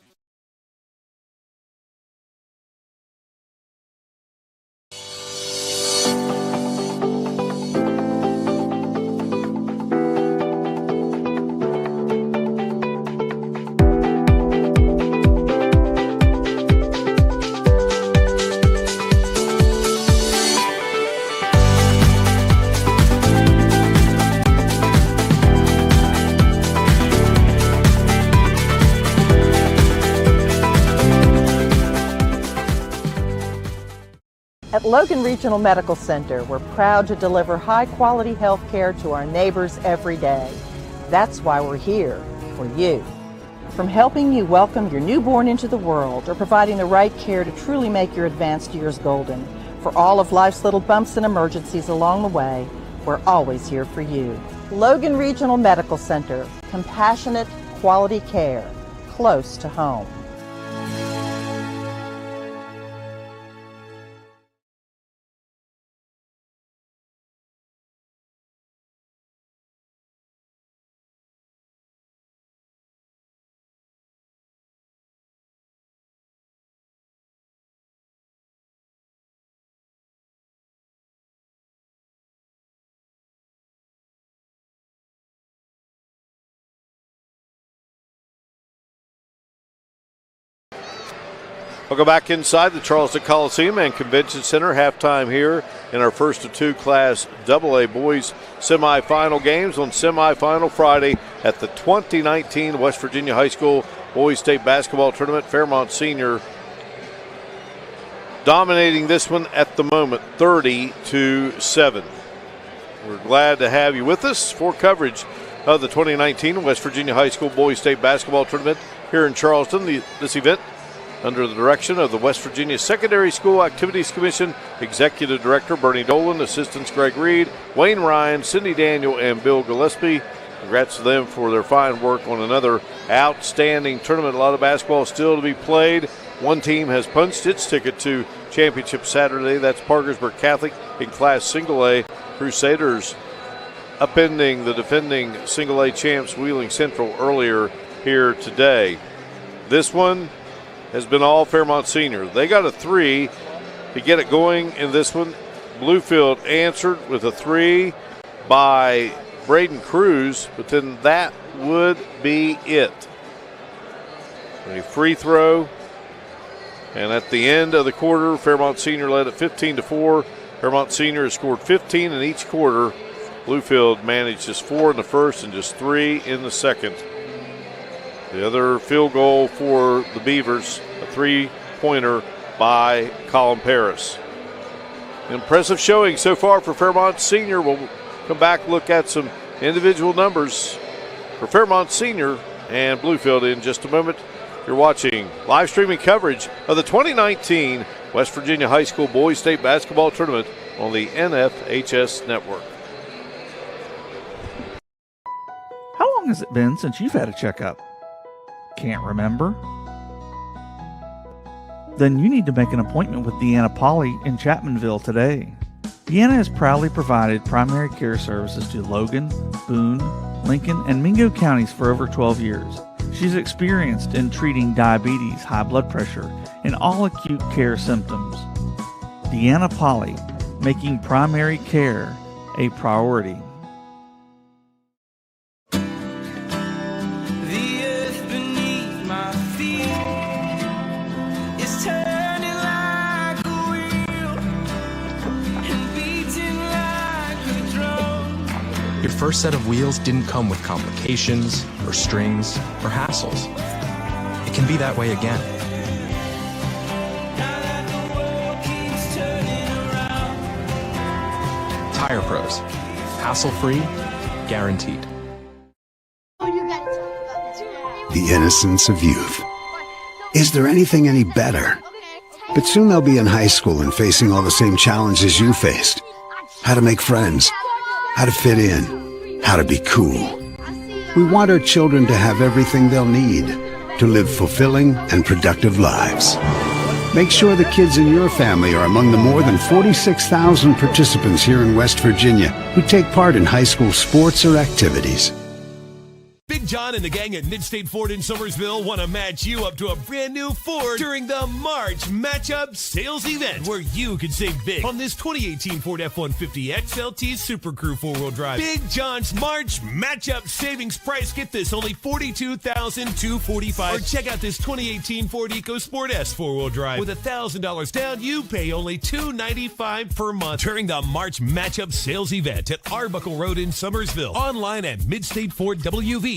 At Logan Regional Medical Center, we're proud to deliver high-quality health care to our neighbors every day. That's why we're here, for you. From helping you welcome your newborn into the world or providing the right care to truly make your advanced years golden, for all of life's little bumps and emergencies along the way, we're always here for you. Logan Regional Medical Center, compassionate, quality care, close to home. We'll go back inside the Charleston Coliseum and Convention Center. Halftime here in our first of two Class AA boys semifinal games on semifinal Friday at the 2019 West Virginia High School Boys State Basketball Tournament. Fairmont Senior dominating this one at the moment, 30-7. We're glad to have you with us for coverage of the 2019 West Virginia High School Boys State Basketball Tournament here in Charleston. This event under the direction of the West Virginia Secondary School Activities Commission, Executive Director Bernie Dolan, Assistants Greg Reed, Wayne Ryan, Cindy Daniel, and Bill Gillespie. Congrats to them for their fine work on another outstanding tournament. A lot of basketball still to be played. One team has punched its ticket to championship Saturday. That's Parkersburg Catholic in Class Single A. Crusaders upending the defending Single A champs Wheeling Central earlier here today. This one has been all Fairmont Senior. They got a three to get it going in this one. Bluefield answered with a three by Braden Cruz, but then that would be it. A free throw, and at the end of the quarter, Fairmont Senior led at 15-4. Fairmont Senior has scored 15 in each quarter. Bluefield managed just 4 in the first and just 3 in the second. The other field goal for the Beavers, a three-pointer by Colin Paris. Impressive showing so far for Fairmont Senior. We'll come back, look at some individual numbers for Fairmont Senior and Bluefield in just a moment. You're watching live streaming coverage of the 2019 West Virginia High School Boys State Basketball Tournament on the NFHS Network. How long has it been since you've had a checkup? Can't remember? Then you need to make an appointment with Deanna Polly in Chapmanville today. Deanna has proudly provided primary care services to Logan, Boone, Lincoln, and Mingo counties for over 12 years. She's experienced in treating diabetes, high blood pressure, and all acute care symptoms. Deanna Polly, making primary care a priority. Your first set of wheels didn't come with complications, or strings, or hassles. It can be that way again. Tire Pros. Hassle-free, guaranteed. The innocence of youth. Is there anything any better? But soon they'll be in high school and facing all the same challenges you faced. How to make friends, how to fit in, how to be cool. We want our children to have everything they'll need to live fulfilling and productive lives. Make sure the kids in your family are among the more than 46,000 participants here in West Virginia who take part in high school sports or activities. Big John and the gang at Mid-State Ford in Summersville want to match you up to a brand new Ford during the March Matchup Sales Event, where you can save big on this 2018 Ford F-150 XLT Super Crew 4-wheel drive. Big John's March Matchup Savings Price, get this, only $42,245. Or check out this 2018 Ford EcoSport S 4-wheel drive. With $1,000 down, you pay only $295 per month during the March Matchup Sales Event at Arbuckle Road in Summersville. Online at MidstateFordWV.com.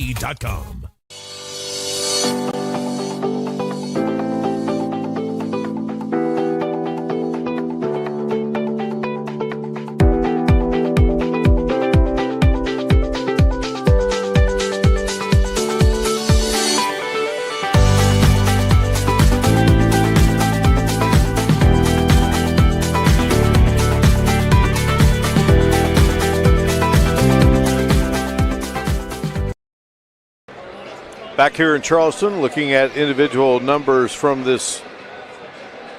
Back here in Charleston, looking at individual numbers from this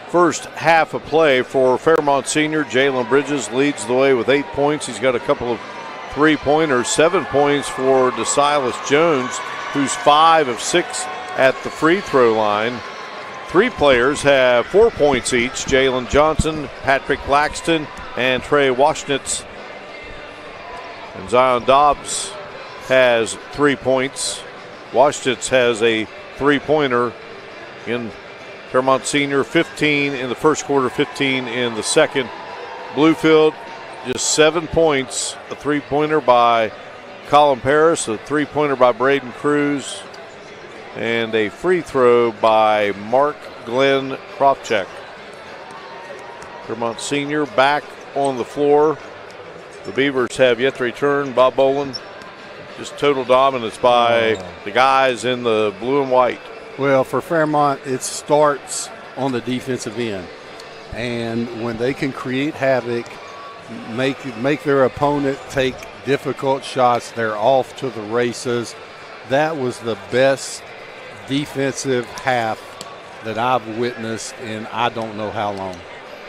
first half of play for Fairmont Senior. Jalen Bridges leads the way with 8 points. He's got a couple of three-pointers, 7 points for DeSilas Jones, who's 5 of 6 at the free throw line. 3 players have 4 points each: Jalen Johnson, Patrick Laxton, and Trey Washnitz. And Zion Dobbs has 3 points. Washnitz has a three-pointer in Fairmont Senior, 15 in the first quarter, 15 in the second. Bluefield, just 7 points, a three-pointer by Colin Paris, a three-pointer by Braden Cruz, and a free throw by Mark Glenn Kropchak. Fairmont Senior back on the floor. The Beavers have yet to return. Bob Boland, just total dominance by the guys in the blue and white. Well, for Fairmont, it starts on the defensive end. And when they can create havoc, make their opponent take difficult shots, they're off to the races. That was the best defensive half that I've witnessed in I don't know how long.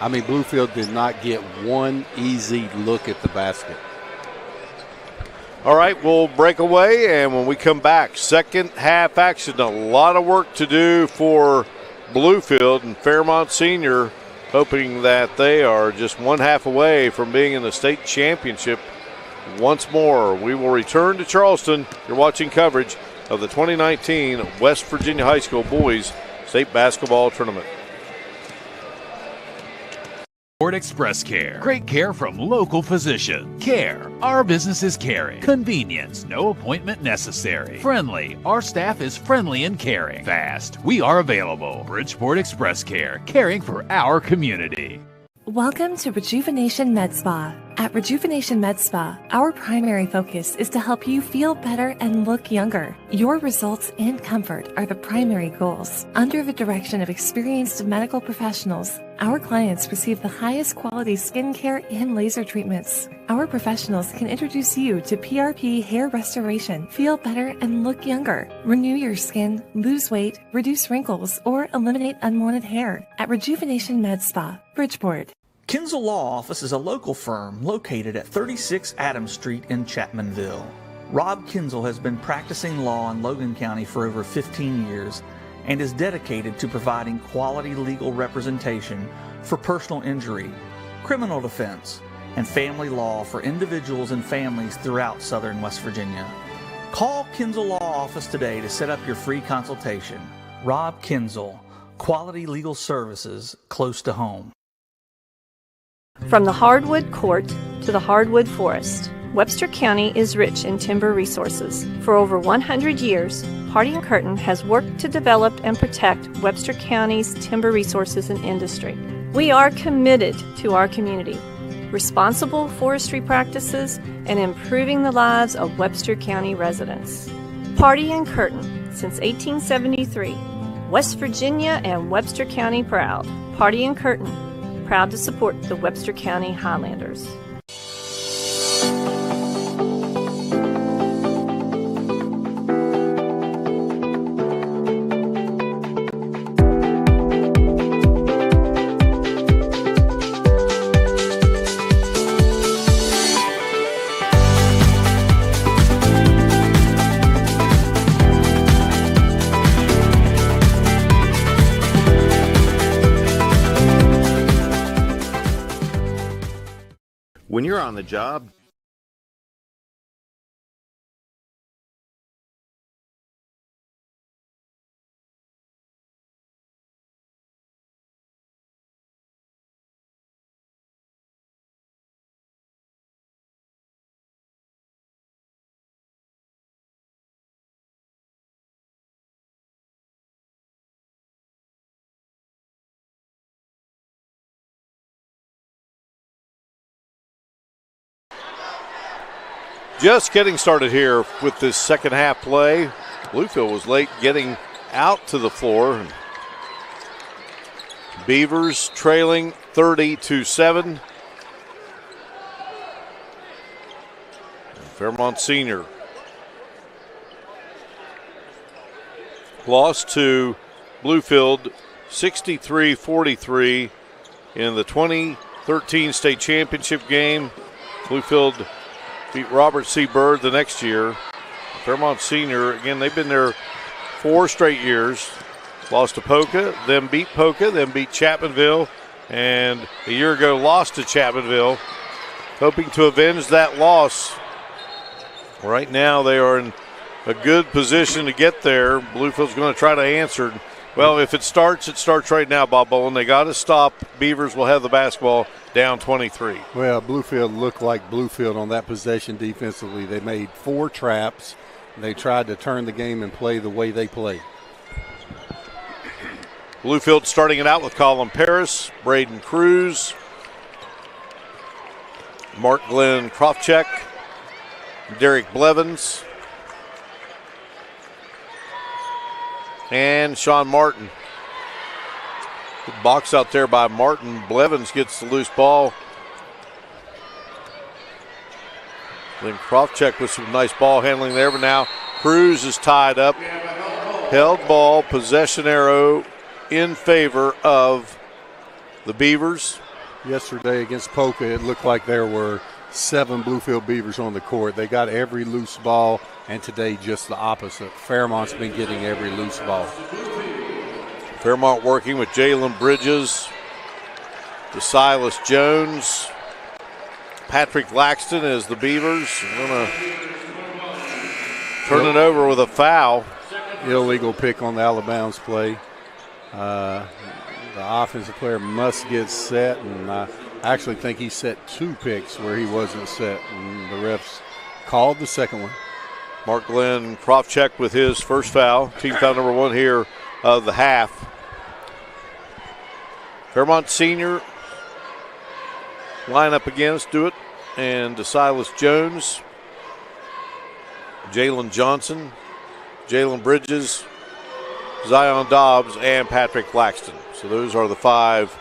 I mean, Bluefield did not get one easy look at the basket. All right, we'll break away, and when we come back, second half action. A lot of work to do for Bluefield, and Fairmont Senior hoping that they are just one half away from being in the state championship once more. We will return to Charleston. You're watching coverage of the 2019 West Virginia High School Boys State Basketball Tournament. Ford Express Care. Great care from local physician. Care. Our business is caring. Convenience. No appointment necessary. Friendly. Our staff is friendly and caring. Fast. We are available. Bridgeport Express Care. Caring for our community. Welcome to Rejuvenation Med Spa. At Rejuvenation Med Spa, our primary focus is to help you feel better and look younger. Your results and comfort are the primary goals. Under the direction of experienced medical professionals, our clients receive the highest quality skincare and laser treatments. Our professionals can introduce you to PRP hair restoration, feel better and look younger, renew your skin, lose weight, reduce wrinkles, or eliminate unwanted hair at Rejuvenation Med Spa, Bridgeport. Kinzel Law Office is a local firm located at 36 Adams Street in Chapmanville. Rob Kinzel has been practicing law in Logan County for over 15 years and is dedicated to providing quality legal representation for personal injury, criminal defense, and family law for individuals and families throughout southern West Virginia. Call Kinzel Law Office today to set up your free consultation. Rob Kinzel, quality legal services close to home. From the hardwood court to the hardwood forest, Webster County is rich in timber resources. For over 100 years, Hardy & Curtin has worked to develop and protect Webster County's timber resources and industry. We are committed to our community, responsible forestry practices, and improving the lives of Webster County residents. Hardy & Curtin, since 1873, West Virginia and Webster County proud. Hardy & Curtin, proud to support the Webster County Highlanders. When you're on the job, Just getting started here with this second half play. Bluefield was late getting out to the floor. Beavers trailing 30-7. Fairmont Senior lost to Bluefield 63-43 in the 2013 state championship game. Bluefield beat Robert C. Byrd the next year. Fairmont Senior, again, they've been there 4 straight years. Lost to Polka, then beat Chapmanville, and a year ago lost to Chapmanville. Hoping to avenge that loss. Right now they are in a good position to get there. Bluefield's going to try to answer. Well, if it starts right now, Bob Bowen. They got to stop. Beavers will have the basketball down 23. Well, Bluefield looked like Bluefield on that possession defensively. They made 4 traps. They tried to turn the game and play the way they play. Bluefield starting it out with Colin Paris, Braden Cruz, Mark Glenn Krofchek, Derek Blevins, and Sean Martin. Good box out there by Martin. Blevins gets the loose ball. Then Krofchek with some nice ball handling there, but now Cruz is tied up. Held ball, possession arrow in favor of the Beavers. Yesterday against Polka, it looked like there were 7 Bluefield Beavers on the court. They got every loose ball, and today just the opposite. Fairmont's been getting every loose ball. Fairmont working with Jalen Bridges, to Silas Jones, Patrick Laxton as the Beavers are going to turn it over with a foul. Illegal pick on the out-of-bounds play. The offensive player must get set, and I actually think he set 2 picks where he wasn't set, and the refs called the second one. Mark Glenn Krofchek with his first foul, team foul number 1 here of the half. Fairmont Senior line up again, Stewart and DeSilas Jones, Jalen Johnson, Jalen Bridges, Zion Dobbs, and Patrick Laxton. So those are the 5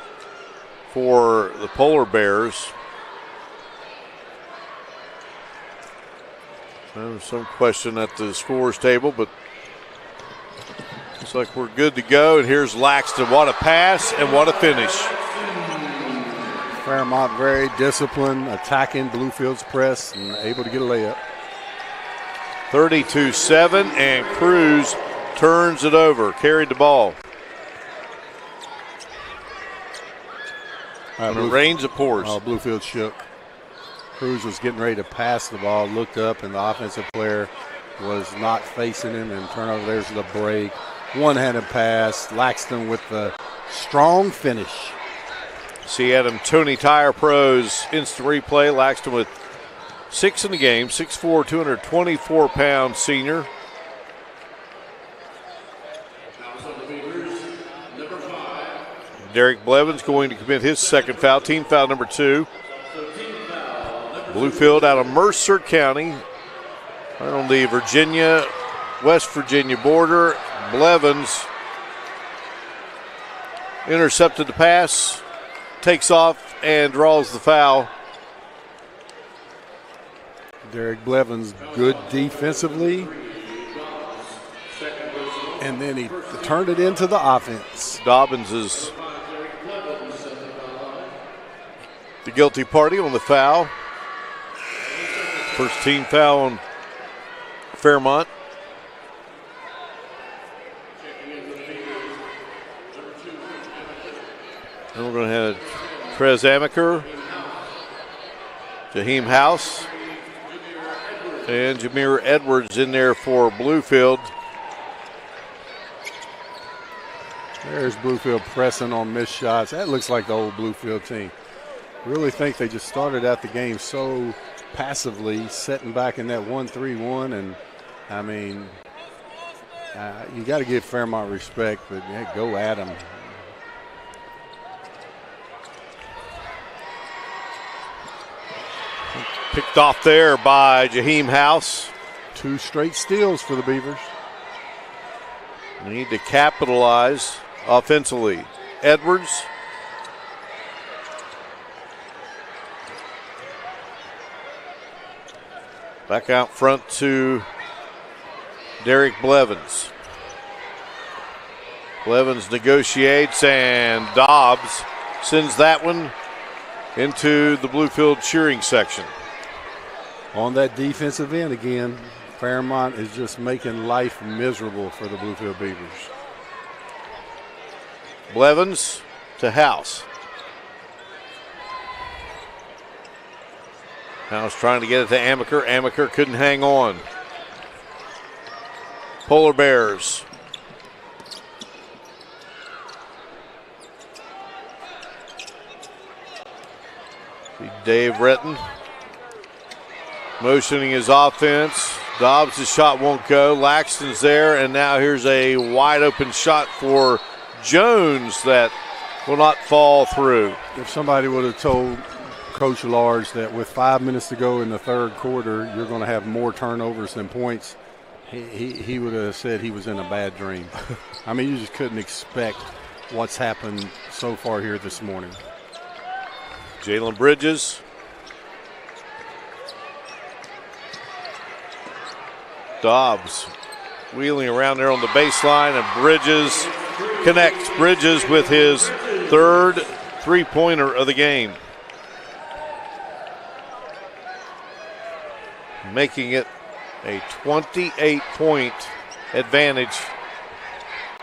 for the Polar Bears. There's some question at the scores table, but looks like we're good to go. And here's Laxton. What a pass and what a finish. Fairmont very disciplined, attacking Bluefield's press and able to get a layup. 32-7, and Cruz turns it over, carried the ball. And it rains, it pours. Oh, Bluefield shook. Cruz was getting ready to pass the ball, looked up, and the offensive player was not facing him, and turnover. There's the break. One-handed pass. Laxton with the strong finish. See Adam Tony Tire Pros instant replay. Laxton with 6 in the game, 6'4", 224-pound senior. Derek Blevins going to commit his second foul, team foul number 2. Bluefield out of Mercer County, right on the West Virginia border. Blevins intercepted the pass, takes off, and draws the foul. Derek Blevins good defensively, and then he turned it into the offense. Dobbins is the guilty party on the foul. First team foul on Fairmont. And we're going to have Trez Amaker, Jaheim House, and Jameer Edwards in there for Bluefield. There's Bluefield pressing on missed shots. That looks like the old Bluefield team. Really think they just started out the game so passively, setting back in that 1-3-1. And, I mean, you got to give Fairmont respect, but yeah, go at them. Picked off there by Jaheim House. 2 straight steals for the Beavers. They need to capitalize offensively. Edwards. Back out front to Derek Blevins. Blevins negotiates, and Dobbs sends that one into the Bluefield cheering section. On that defensive end again, Fairmont is just making life miserable for the Bluefield Beavers. Blevins to House. House trying to get it to Amaker. Amaker couldn't hang on. Polar Bears. Dave Retton motioning his offense. Dobbs' shot won't go. Laxton's there, and now here's a wide open shot for Jones that will not fall through. If somebody would have told Coach Large that with 5 minutes to go in the third quarter, you're going to have more turnovers than points, he would have said he was in a bad dream. I mean, you just couldn't expect what's happened so far here this morning. Jalen Bridges. Dobbs wheeling around there on the baseline, and Bridges connects. Bridges with his third three-pointer of the game, making it a 28-point advantage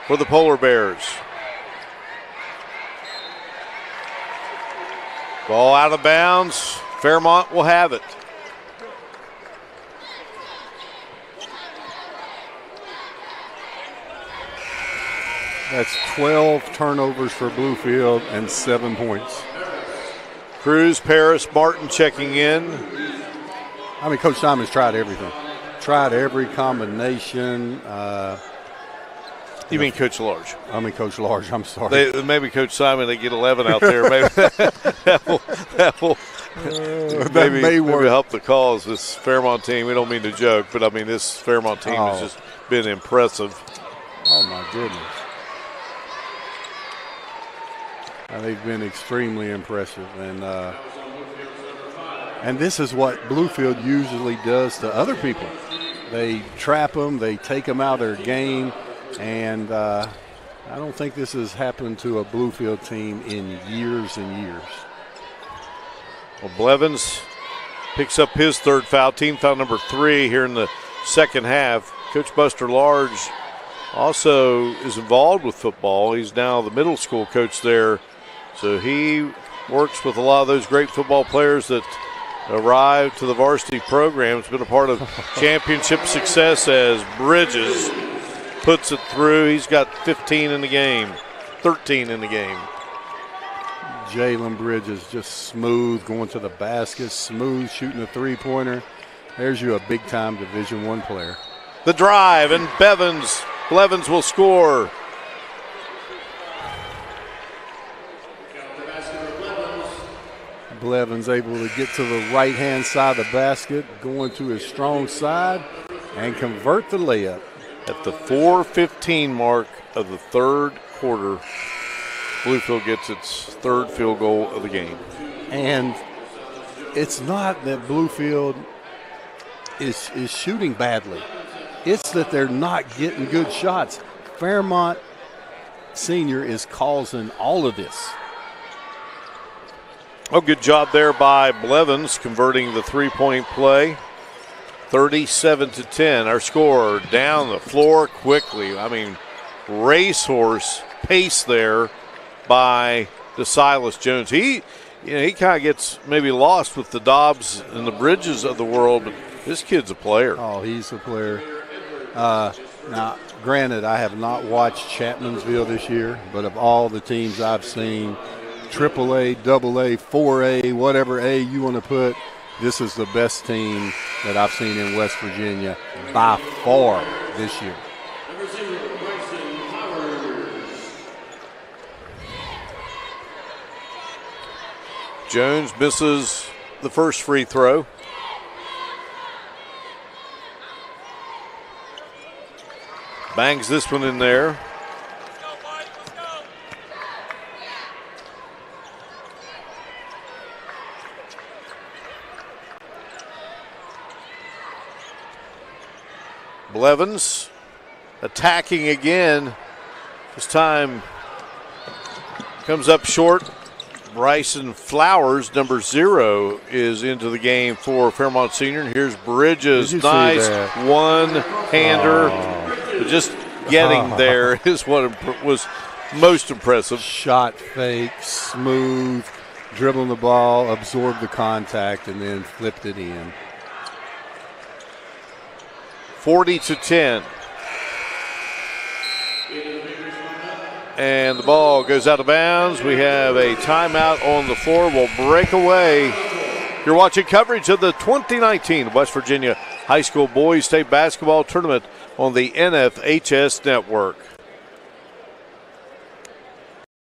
for the Polar Bears. Ball out of bounds. Fairmont will have it. That's 12 turnovers for Bluefield and 7 points. Cruz, Paris, Martin checking in. I mean, Coach Simon's tried everything. Tried every combination. You mean Coach Large? I mean Coach Large, I'm sorry. Maybe Coach Simon, they get 11 out there. Maybe that will help the cause. This Fairmont team, we don't mean to joke, but I mean this Fairmont team has just been impressive. Oh, my goodness. They've been extremely impressive. And this is what Bluefield usually does to other people. They trap them, they take them out of their game, and I don't think this has happened to a Bluefield team in years and years. Well, Blevins picks up his third foul, team foul number 3 here in the second half. Coach Buster Large also is involved with football. He's now the middle school coach there, so he works with a lot of those great football players that arrived to the varsity program. It's been a part of championship success as Bridges puts it through. He's got 15 in the game, 13 in the game. Jalen Bridges just smooth going to the basket, smooth shooting a three-pointer. There's you a big-time Division I player. The drive, and Blevins will score. Blevins able to get to the right-hand side of the basket, going to his strong side, and convert the layup. At the 4:15 mark of the third quarter, Bluefield gets its third field goal of the game. And it's not that Bluefield is shooting badly. It's that they're not getting good shots. Fairmont Senior is causing all of this. Oh, good job there by Blevins converting the three-point play. 37-10. Our score down the floor quickly. I mean, racehorse pace there by DeSilas Jones. He kind of gets maybe lost with the Dobbs and the Bridges of the world, but this kid's a player. Oh, he's a player. Now, granted, I have not watched Chapmansville this year, but of all the teams I've seen, AAA, AA, 4A, whatever A you want to put, this is the best team that I've seen in West Virginia by far this year. Jones misses the first free throw. Bangs this one in there. Blevins attacking again This time comes up short. Bryson Flowers, number 0, is into the game for Fairmont Senior. And here's Bridges. Nice one-hander. But just getting there is what was most impressive. Shot fake, smooth, dribbling the ball, absorbed the contact, and then flipped it in. 40-10. And the ball goes out of bounds. We have a timeout on the floor. We'll break away. You're watching coverage of the 2019 West Virginia High School Boys State Basketball Tournament on the NFHS Network.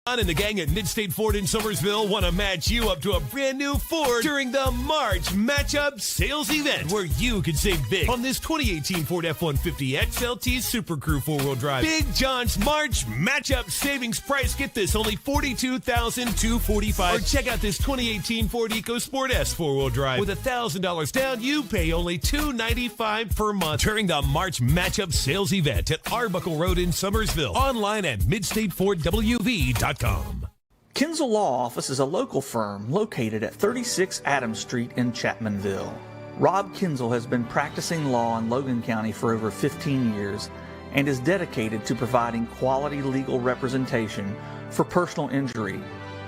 And the gang at Midstate Ford in Summersville want to match you up to a brand new Ford during the March Matchup Sales Event, where you can save big on this 2018 Ford F-150 XLT Super Crew 4-wheel drive. Big John's March Matchup Savings Price. Get this, only $42,245. Or check out this 2018 Ford EcoSport S 4-wheel drive. With $1,000 down, you pay only $295 per month during the March Matchup Sales Event at Arbuckle Road in Summersville. Online at MidstateFordWV.com. Kinzel Law Office is a local firm located at 36 Adams Street in Chapmanville. Rob Kinzel has been practicing law in Logan County for over 15 years and is dedicated to providing quality legal representation for personal injury,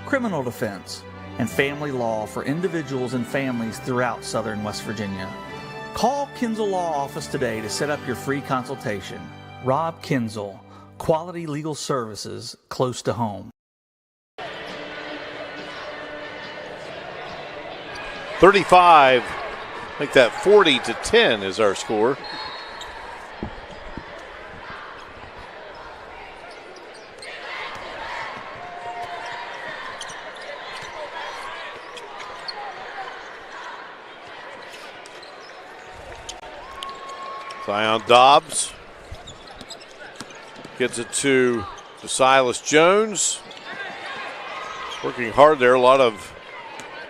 criminal defense, and family law for individuals and families throughout southern West Virginia. Call Kinzel Law Office today to set up your free consultation. Rob Kinzel, quality legal services close to home. 35, make that 40-10 is our score. Zion Dobbs gets it to Silas Jones. Working hard there, a lot of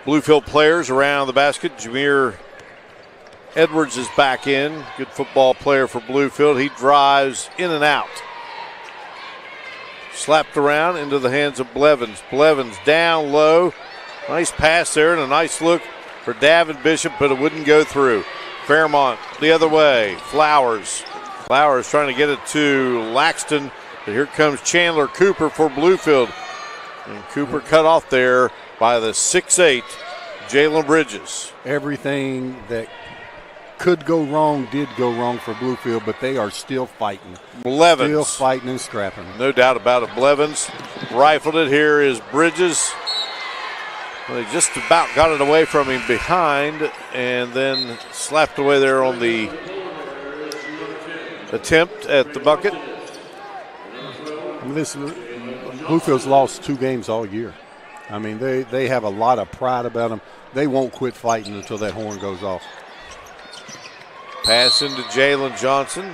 Bluefield players around the basket. Jameer Edwards is back in. Good football player for Bluefield. He drives in and out. Slapped around into the hands of Blevins. Blevins down low. Nice pass there and a nice look for Davin Bishop, but it wouldn't go through. Fairmont the other way. Flowers trying to get it to Laxton, but here comes Chandler Cooper for Bluefield. And Cooper cut off there by the 6'8", Jalen Bridges. Everything that could go wrong did go wrong for Bluefield, but they are still fighting. Blevins. Still fighting and scrapping. No doubt about it. Blevins rifled it. Here is Bridges. Well, they just about got it away from him behind and then slapped away there on the attempt at the bucket. I mean, Bluefield's lost 2 games all year. I mean, they have a lot of pride about them. They won't quit fighting until that horn goes off. Pass into Jalen Johnson.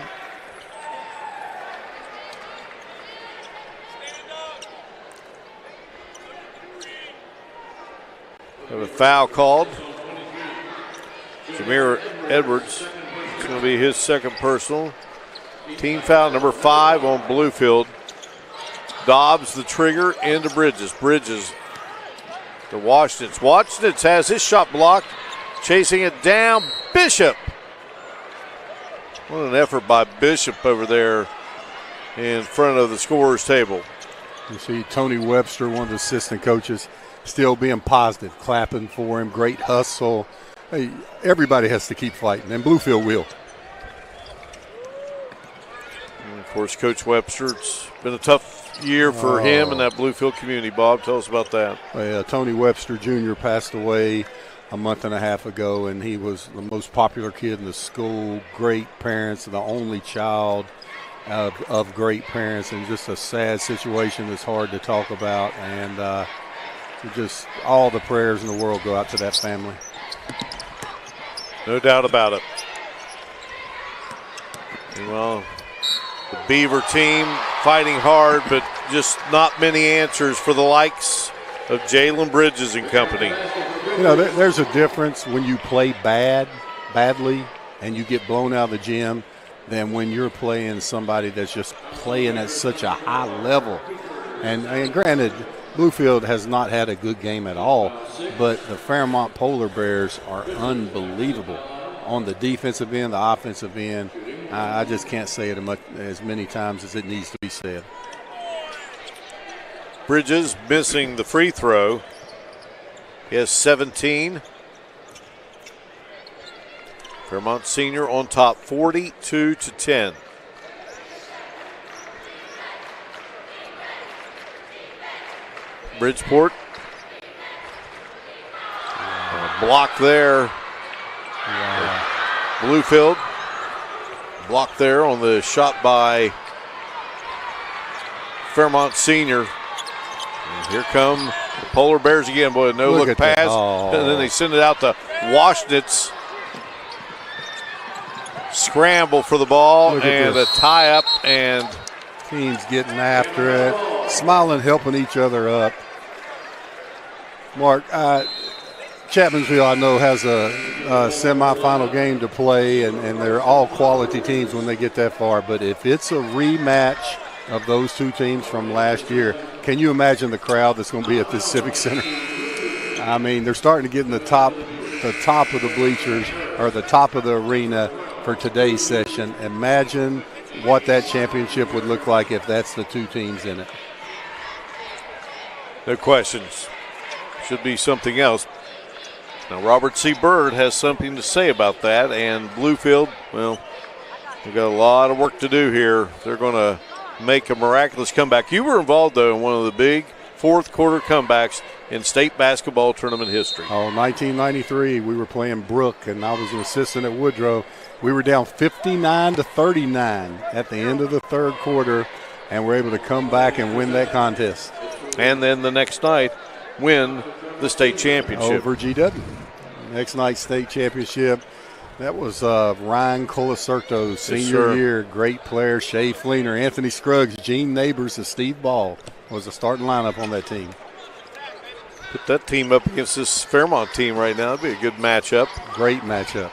Have a foul called. Jameer Edwards. It's going to be his second personal. Team foul number 5 on Bluefield. Dobbs the trigger into Bridges. Bridges to Washington. Washington has his shot blocked. Chasing it down. Bishop. What an effort by Bishop over there in front of the scorer's table. You see Tony Webster, one of the assistant coaches, still being positive, clapping for him. Great hustle. Hey, everybody has to keep fighting, and Bluefield will. And of course, Coach Webster, it's been a tough year for him and that Bluefield community. Bob, tell us about that. Yeah, Tony Webster Jr. passed away a month and a half ago, and he was the most popular kid in the school. Great parents, the only child of great parents, and just a sad situation that's hard to talk about. And just all the prayers in the world go out to that family. No doubt about it. Well, the Beaver team fighting hard, but just not many answers for the likes of Jalen Bridges and company. You know, there's a difference when you play badly and you get blown out of the gym than when you're playing somebody that's just playing at such a high level. And granted, Bluefield has not had a good game at all, but the Fairmont Polar Bears are unbelievable on the defensive end, the offensive end. I just can't say it as many times as it needs to be said. Bridges missing the free throw. He has 17. Fairmont Senior on top, 42-10. Bridgeport. Block there. Wow. Bluefield. Block there on the shot by Fairmont Senior. And here come the Polar Bears again. Boy, no look pass. And then they send it out to Washnitz. Scramble for the ball and a tie up, and teams getting after it, smiling, helping each other up. Mark, Chapmansville, I know, has a semifinal game to play, and they're all quality teams when they get that far. But if it's a rematch of those two teams from last year, can you imagine the crowd that's going to be at this Civic Center? I mean, they're starting to get in the top of the bleachers or the top of the arena for today's session. Imagine what that championship would look like if that's the two teams in it. No questions. Should be something else. Now, Robert C. Bird has something to say about that, and Bluefield, well, we've got a lot of work to do here. They're going to make a miraculous comeback. You were involved, though, in one of the big fourth quarter comebacks in state basketball tournament history. Oh, 1993, we were playing Brook, and I was an assistant at Woodrow. We were down 59-39 at the end of the third quarter, and we're able to come back and win that contest. And then the next night, win the state championship. Over GW. Next night's state championship. That was Ryan Colacerto's senior year. Great player. Shea Fleener, Anthony Scruggs, Gene Neighbors, and Steve Ball was the starting lineup on that team. Put that team up against this Fairmont team right now. That'd be a good matchup. Great matchup.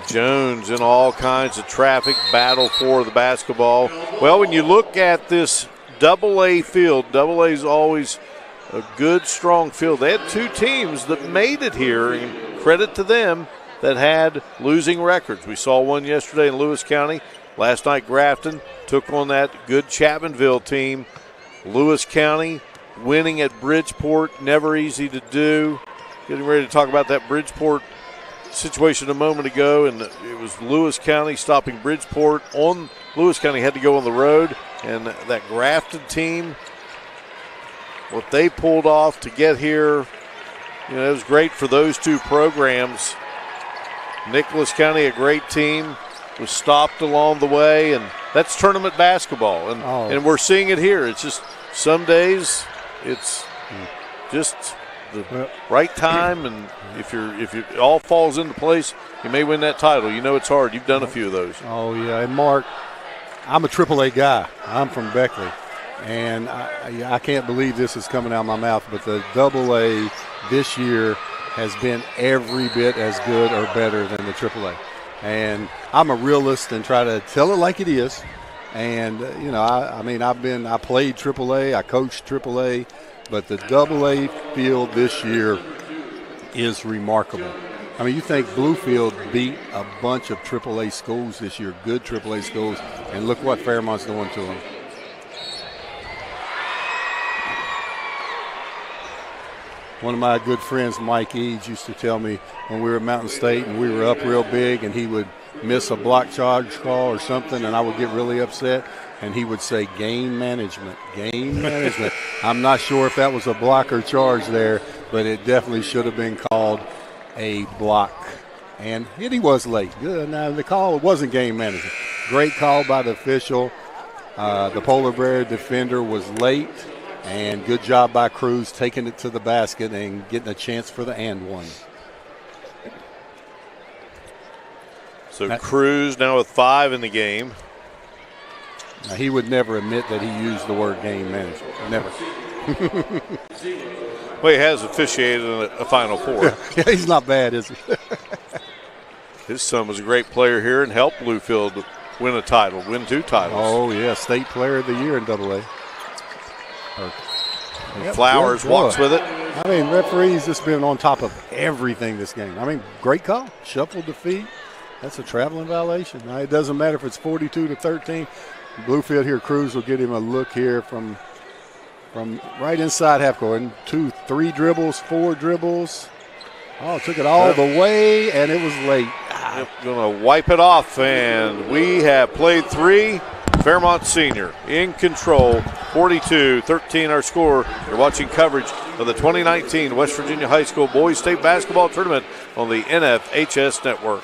Jones in all kinds of traffic, battle for the basketball. Well, when you look at this AA field, AA is always a good, strong field. They had two teams that made it here, and credit to them, that had losing records. We saw one yesterday in Lewis County. Last night, Grafton took on that good Chapmanville team. Lewis County winning at Bridgeport, never easy to do. Getting ready to talk about that Bridgeport situation a moment ago, and it was Lewis County stopping Bridgeport. Lewis County had to go on the road, and that Grafton team, what they pulled off to get here, it was great for those two programs. Nicholas County, a great team, was stopped along the way, and that's tournament basketball, and we're seeing it here. It's just some days it's just the right time, and if it all falls into place, you may win that title. It's hard. You've done a few of those. Oh yeah, and Mark, I'm a AAA guy. I'm from Beckley, and I can't believe this is coming out of my mouth, but the AA this year has been every bit as good or better than the AAA. And I'm a realist and try to tell it like it is. And I played AAA, I coached AAA, but the AA field this year is remarkable. I mean, you think Bluefield beat a bunch of AAA schools this year, good AAA schools, and look what Fairmont's doing to them. One of my good friends, Mike Eads, used to tell me when we were at Mountain State and we were up real big and he would miss a block charge call or something and I would get really upset, and he would say, game management. I'm not sure if that was a block or charge there, but it definitely should have been called a block. And he was late. Now, the call wasn't game management. Great call by the official. The Polar Bear defender was late. And good job by Cruz taking it to the basket and getting a chance for the and one. So Cruz now with 5 in the game. Now he would never admit that he used the word game management. Never. Well, he has officiated a Final Four. Yeah, he's not bad, is he? His son was a great player here and helped Bluefield win a title, win 2 titles. Oh, yeah, State Player of the Year in AA. Flowers walks with it. I mean, referees just been on top of everything this game. I mean, great call. Shuffled the feet. That's a traveling violation. Now, it doesn't matter if it's 42-13. Bluefield here, Cruz will get him a look here from right inside half court. 2, 3 dribbles, 4 dribbles. Oh, took it all the way, and it was late. Going to wipe it off, and we have played 3. Fairmont Senior in control, 42-13 our score. You're watching coverage of the 2019 West Virginia High School Boys State Basketball Tournament on the NFHS Network.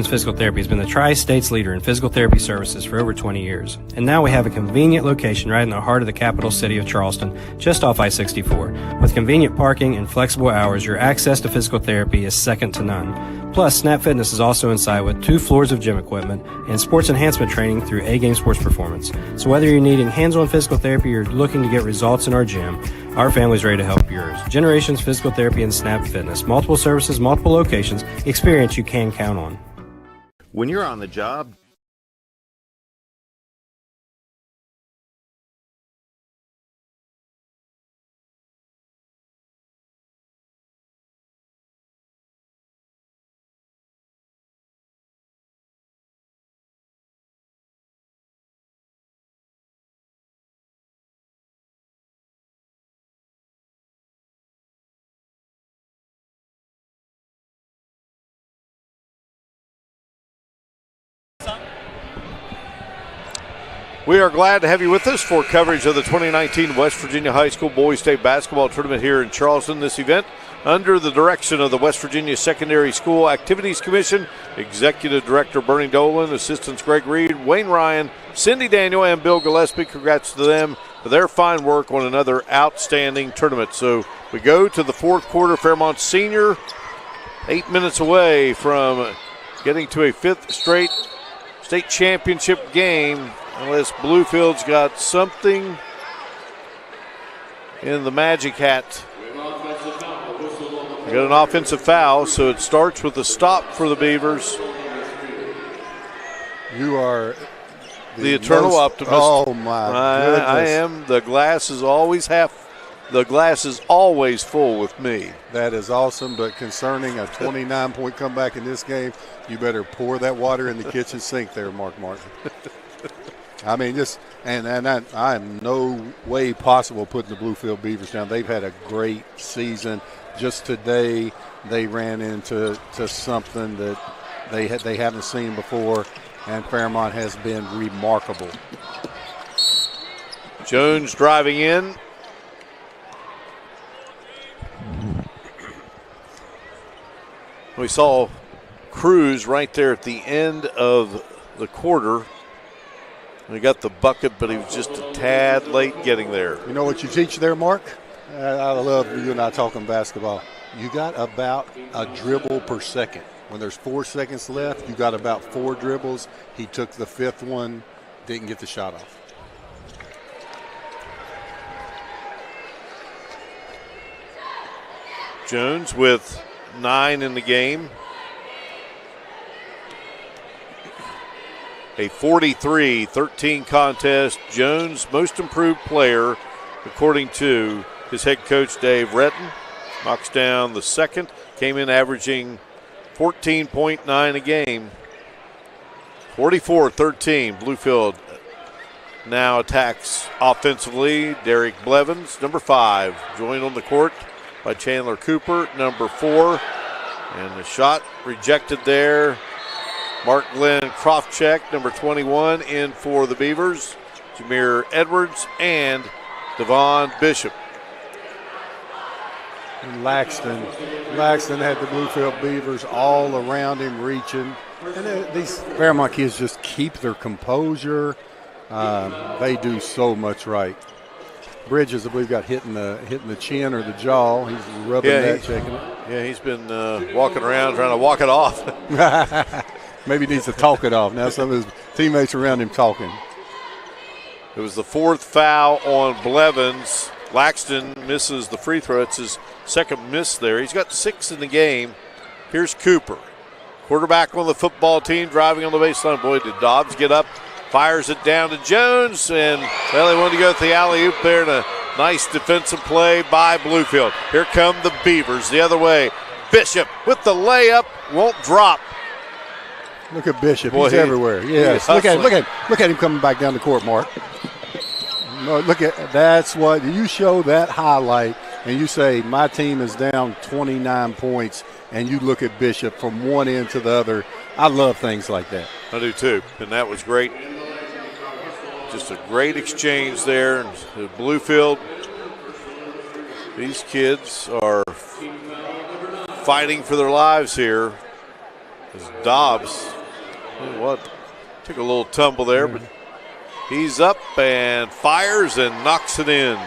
Physical Therapy has been the Tri-State's leader in physical therapy services for over 20 years. And now we have a convenient location right in the heart of the capital city of Charleston, just off I-64. With convenient parking and flexible hours, your access to physical therapy is second to none. Plus, Snap Fitness is also inside with 2 floors of gym equipment and sports enhancement training through A-Game Sports Performance. So whether you're needing hands-on physical therapy or looking to get results in our gym, our family's ready to help yours. Generations Physical Therapy and Snap Fitness. Multiple services, multiple locations. Experience you can count on. When you're on the job, We are glad to have you with us for coverage of the 2019 West Virginia High School Boys State Basketball Tournament here in Charleston. This event under the direction of the West Virginia Secondary School Activities Commission, Executive Director Bernie Dolan, Assistants Greg Reed, Wayne Ryan, Cindy Daniel, and Bill Gillespie. Congrats to them for their fine work on another outstanding tournament. So we go to the 4th quarter. Fairmont Senior 8 minutes away from getting to a 5th straight state championship game, unless Bluefield's got something in the magic hat. We got an offensive foul, so it starts with a stop for the Beavers. You are the eternal optimist. Oh, my goodness. I am. The glass is always full with me. That is awesome, but concerning a 29-point comeback in this game, you better pour that water in the kitchen sink there, Mark Martin. I mean, I am no way possible putting the Bluefield Beavers down. They've had a great season. Just today, they ran into something that they haven't seen before, and Fairmont has been remarkable. Jones driving in. We saw Cruz right there at the end of the quarter. He got the bucket, but he was just a tad late getting there. You know what you teach there, Mark? I love you and I talking basketball. You got about a dribble per second. When there's 4 seconds left, you got about 4 dribbles. He took the 5th one, didn't get the shot off. Jones with 9 in the game. A 43-13 contest. Jones, most improved player, according to his head coach, Dave Retton. Knocks down the second. Came in averaging 14.9 a game. 44-13. Bluefield now attacks offensively. Derek Blevins, number 5, joined on the court by Chandler Cooper, number 4. And the shot rejected there. Mark Glenn Krofcheck, number 21, in for the Beavers. Jameer Edwards and Devon Bishop. And Laxton had the Bluefield Beavers all around him reaching. And these Fairmont kids just keep their composure. They do so much right. Bridges, I believe, got hitting the chin or the jaw. He's rubbing that, checking it. Yeah, he's been walking around trying to walk it off. Maybe he needs to talk it off. Now some of his teammates around him talking. It was the fourth foul on Blevins. Laxton misses the free throw. It's his second miss there. He's got 6 in the game. Here's Cooper. Quarterback on the football team, driving on the baseline. Boy, did Dobbs get up, fires it down to Jones, and, well, they wanted to go with the alley-oop there, and a nice defensive play by Bluefield. Here come the Beavers the other way. Bishop with the layup, won't drop. Look at Bishop. Boy, he's everywhere. Yes. Look at him coming back down the court, Mark. No, that's what you show that highlight, and you say my team is down 29 points, and you look at Bishop from one end to the other. I love things like that. I do too, and that was great. Just a great exchange there. And Bluefield, these kids are fighting for their lives here. As Dobbs, took a little tumble there, but he's up and fires and knocks it in.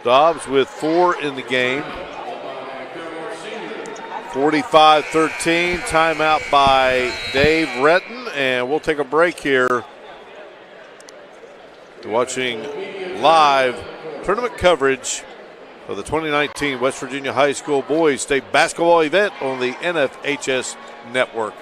Dobbs with 4 in the game. 45-13, timeout by Dave Retton, and we'll take a break here. You're watching live tournament coverage of the 2019 West Virginia High School Boys State Basketball event on the NFHS Network.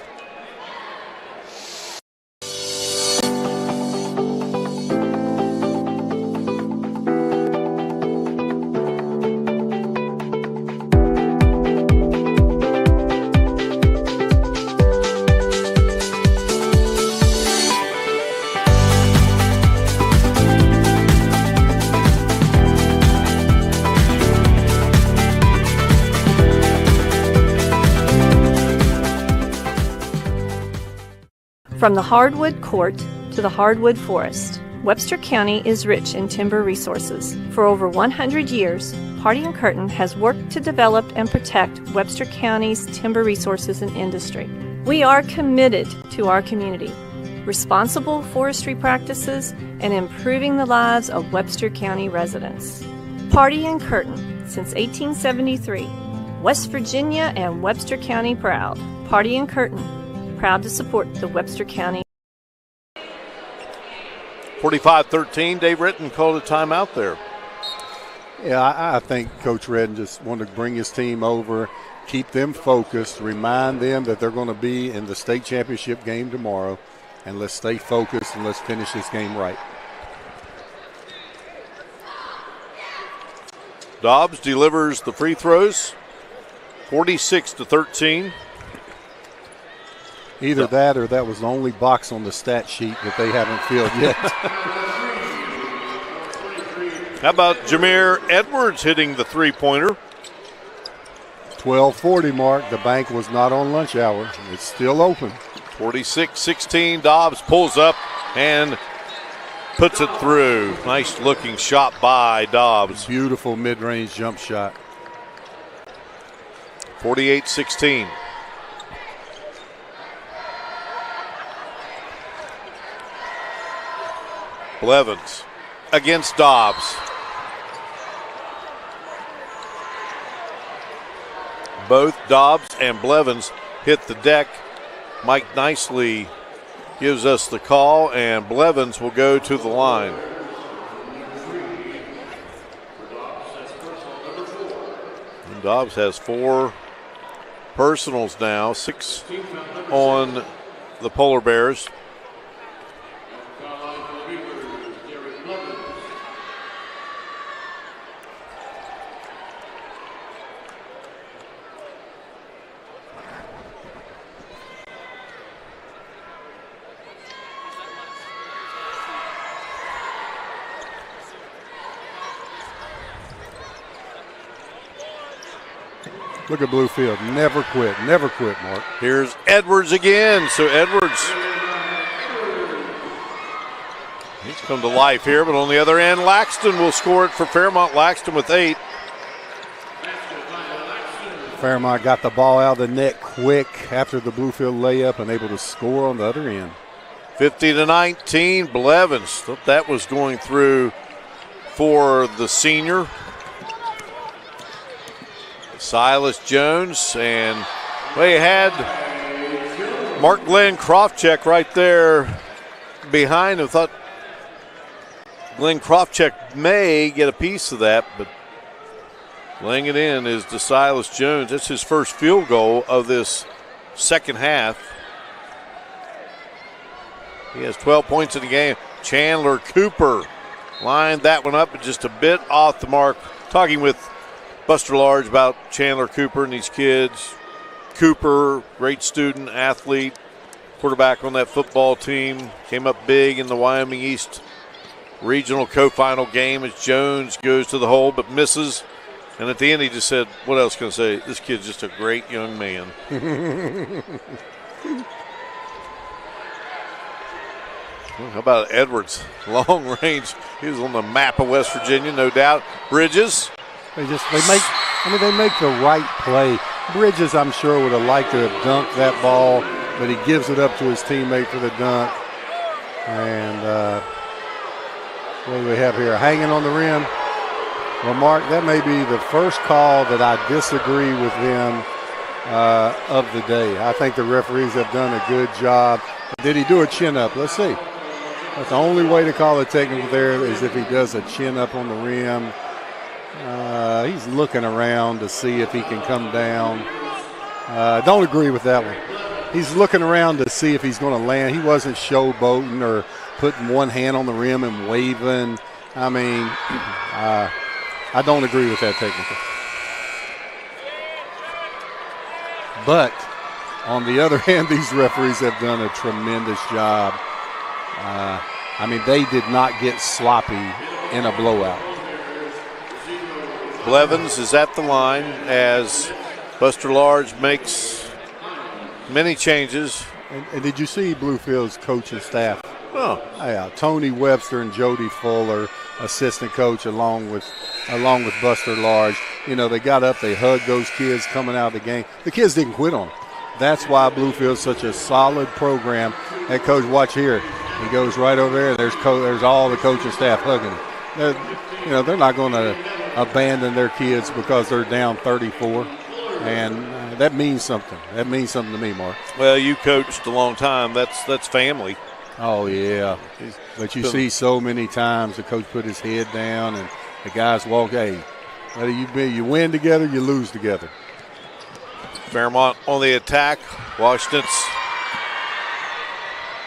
From the hardwood court to the hardwood forest, Webster County is rich in timber resources. For over 100 years, Hardy & Curtin has worked to develop and protect Webster County's timber resources and industry. We are committed to our community, responsible forestry practices, and improving the lives of Webster County residents. Hardy & Curtin, since 1873, West Virginia and Webster County proud. Hardy & Curtin, proud to support the Webster County. 45-13, Dave Retton called a timeout there. Yeah, I think Coach Redden just wanted to bring his team over, keep them focused, remind them that they're going to be in the state championship game tomorrow, and let's stay focused and let's finish this game right. Dobbs delivers the free throws, 46-13. Either that or that was the only box on the stat sheet that they haven't filled yet. How about Jameer Edwards hitting the three-pointer? 12:40 mark. The bank was not on lunch hour. It's still open. 46-16. Dobbs pulls up and puts it through. Nice looking shot by Dobbs. Beautiful mid-range jump shot. 48-16. Blevins against Dobbs. Both Dobbs and Blevins hit the deck. Mike Nicely gives us the call, and Blevins will go to the line. And Dobbs has 4 personals now, 6 on the Polar Bears. Look at Bluefield. Never quit, Mark. Here's Edwards again. So Edwards, he's come to life here, but on the other end, Laxton will score it for Fairmont. Laxton with 8. Fairmont got the ball out of the net quick after the Bluefield layup and able to score on the other end. 50-19, Blevins. Thought that was going through for the senior. Silas Jones, and we had Mark Glenn Krofcheck right there behind him. Thought Glenn Krofcheck may get a piece of that, but laying it in is DeSilas Jones. That's his first field goal of this second half. He has 12 points in the game. Chandler Cooper lined that one up, but just a bit off the mark. Talking with Buster Large about Chandler Cooper and these kids. Cooper, great student, athlete, quarterback on that football team. Came up big in the Wyoming East Regional Co-Final game as Jones goes to the hole but misses. And at the end he just said, what else can I say? This kid's just a great young man. How about Edwards? Long range. He was on the map of West Virginia, no doubt. Bridges. They make the right play. Bridges, I'm sure, would have liked to have dunked that ball, but he gives it up to his teammate for the dunk. And what do we have here? Hanging on the rim. Well, Mark, that may be the first call that I disagree with them of the day. I think the referees have done a good job. Did he do a chin up? Let's see. That's the only way to call a technical there is if he does a chin up on the rim. He's looking around to see if he can come down. Don't agree with that one. He's looking around to see if he's going to land. He wasn't showboating or putting one hand on the rim and waving. I mean, I don't agree with that technical. But on the other hand, these referees have done a tremendous job. I mean, they did not get sloppy in a blowout. Blevins is at the line as Buster Large makes many changes. And did you see Bluefield's coaching staff? Oh, yeah, Tony Webster and Jody Fuller, assistant coach, along with Buster Large. You know, they got up, they hugged those kids coming out of the game. The kids didn't quit on them. That's why Bluefield's such a solid program. That coach, watch here. He goes right over there. There's all the coaching staff hugging him. They're not going to abandon their kids because they're down 34, and that means something. That means something to me, Mark. Well, you coached a long time. That's family. Oh yeah, but you see so many times the coach put his head down and the guys walk. Hey, whether you win together, you lose together. Fairmont on the attack. Washington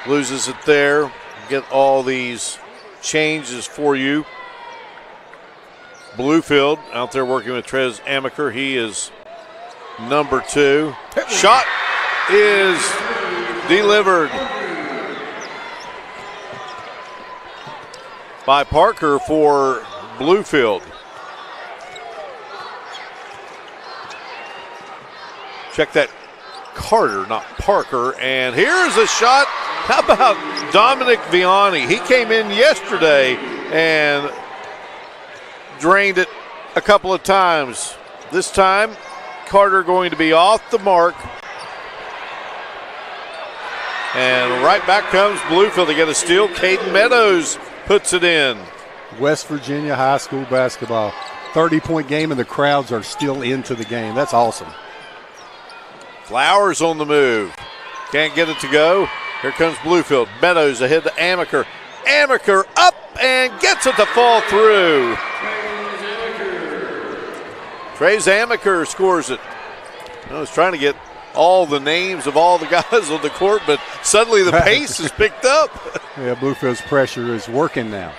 loses it there. Get all these changes for you. Bluefield out there working with Trez Amaker. He is number 2. Shot is delivered by Parker for Bluefield. Check that, Carter, not Parker. And here's a shot. How about Dominic Vianney? He came in yesterday and drained it a couple of times. This time, Carter going to be off the mark. And right back comes Bluefield to get a steal. Caden Meadows puts it in. West Virginia high school basketball. 30-point game, and the crowds are still into the game. That's awesome. Flowers on the move. Can't get it to go. Here comes Bluefield. Meadows ahead to Amaker. Amaker up and gets it to fall through. Trez Amaker scores it. I was trying to get all the names of all the guys on the court, but suddenly the pace is picked up. Yeah, Bluefield's pressure is working now.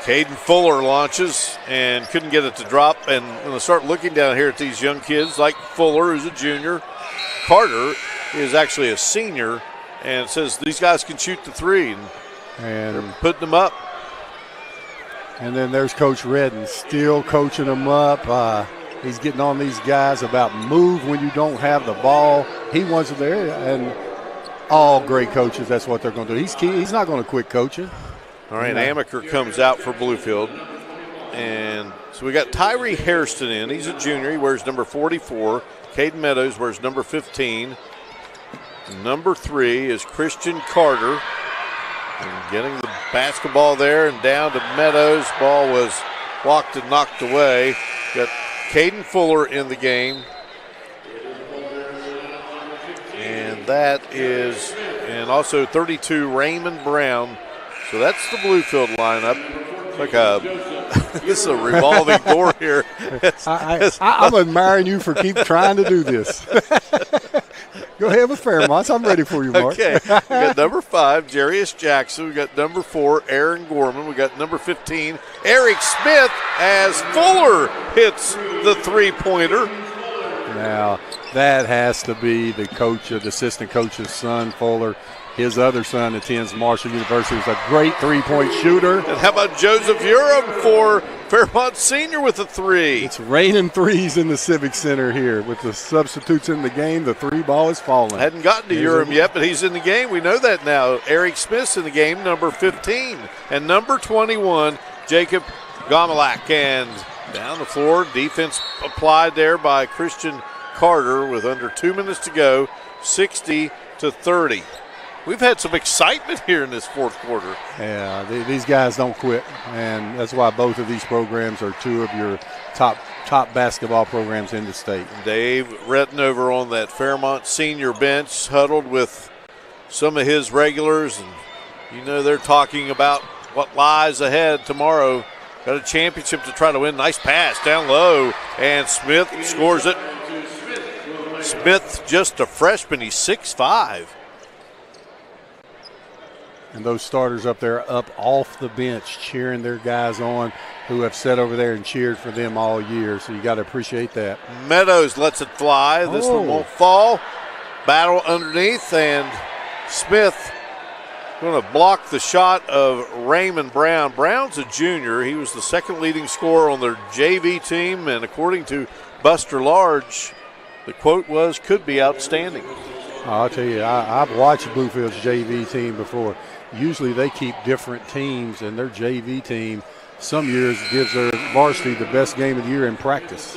Caden Fuller launches and couldn't get it to drop. And when I start looking down here at these young kids, like Fuller, who's a junior, Carter is actually a senior, and it says these guys can shoot the three, and they're putting them up. And then there's Coach Redden still coaching them up. He's getting on these guys about move when you don't have the ball. He wants it there, and all great coaches, that's what they're going to do. He's not going to quit coaching. All right, Amaker comes out for Bluefield. And so we got Tyree Hairston in. He's a junior. He wears number 44. Caden Meadows wears number 15. Number 3 is Christian Carter. And getting the basketball there and down to Meadows. Ball was blocked and knocked away. Got Caden Fuller in the game. that is, and also 32, Raymond Brown. So that's the Bluefield lineup. It's like this is a revolving door here. I'm admiring you for keep trying to do this. Go ahead with Fairmont. I'm ready for you, Mark. Okay. We got number 5, Jarius Jackson. We got number 4, Aaron Gorman. We got number 15, Eric Smith, as Fuller hits the three-pointer. Now, that has to be the assistant coach's son, Fuller. His other son attends Marshall University. He's a great three-point shooter. And how about Joseph Urim for Fairmont Senior with a 3? It's raining threes in the Civic Center here. With the substitutes in the game, the three ball is falling. Hadn't gotten to Urim yet, but he's in the game. We know that now. Eric Smith's in the game, number 15. And number 21, Jacob Gomalak. And down the floor, defense applied there by Christian Carter with under 2 minutes to go, 60-30. We've had some excitement here in this fourth quarter. Yeah, these guys don't quit, and that's why both of these programs are two of your top basketball programs in the state. Dave Retton over on that Fairmont Senior bench, huddled with some of his regulars, and you know they're talking about what lies ahead tomorrow. Got a championship to try to win. Nice pass down low, and Smith scores it. Smith, just a freshman, he's 6'5". And those starters up there up off the bench cheering their guys on who have sat over there and cheered for them all year. So you got to appreciate that. Meadows lets it fly. This one won't fall. Battle underneath, and Smith going to block the shot of Raymond Brown. Brown's a junior. He was the second leading scorer on their JV team, and according to Buster Large, the quote was, could be outstanding. I'll tell you, I've watched Bluefield's JV team before. Usually they keep different teams, and their JV team some years gives their varsity the best game of the year in practice.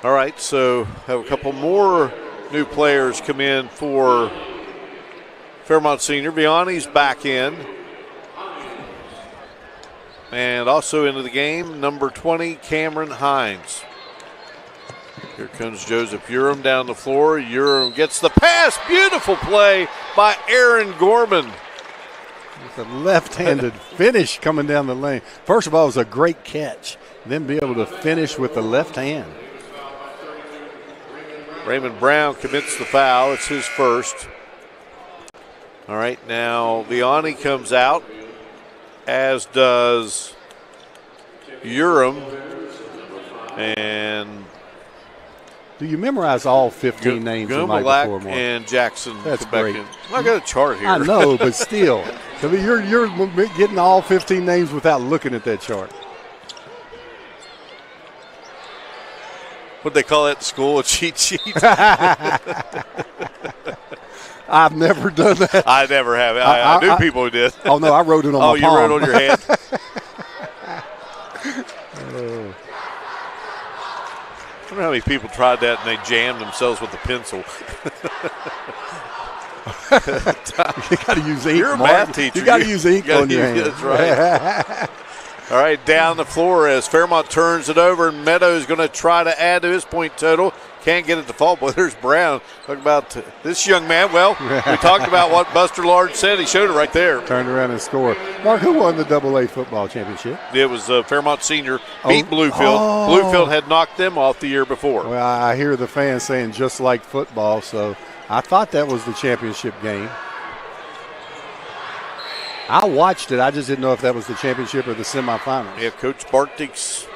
All right, so have a couple more new players come in for Fairmont Senior. Vianney's back in. And also into the game, number 20, Cameron Hines. Here comes Joseph Urim down the floor. Urim gets the pass. Beautiful play by Aaron Gorman. With a left-handed finish coming down the lane. First of all, it was a great catch. Then be able to finish with the left hand. Raymond Brown commits the foul. It's his first. All right, now Vianney comes out, as does Urim. And do you memorize all 15 names the night before, Mark? And Jackson. That's great. I got a chart here. I know, but still. I mean, you're getting all 15 names without looking at that chart. What they call that in school, a cheat sheet? I've never done that. I never have. I knew people who did. Oh, no, I wrote it on my palm. Oh, you wrote it on your hand? I don't know how many people tried that and they jammed themselves with a pencil. You got to use ink. You're a math teacher. You got to use ink on your hand. That's right. All right, down the floor as Fairmont turns it over, and Meadows going to try to add to his point total. Can't get it to fall. Boy, there's Brown. Talk about this young man. Well, we talked about what Buster Large said. He showed it right there. Turned around and scored. Mark, who won the AA football championship? It was Fairmont Senior beat Bluefield. Bluefield had knocked them off the year before. Well, I hear the fans saying just like football, so I thought that was the championship game. I watched it. I just didn't know if that was the championship or the semifinals. Yeah, Coach Bartik's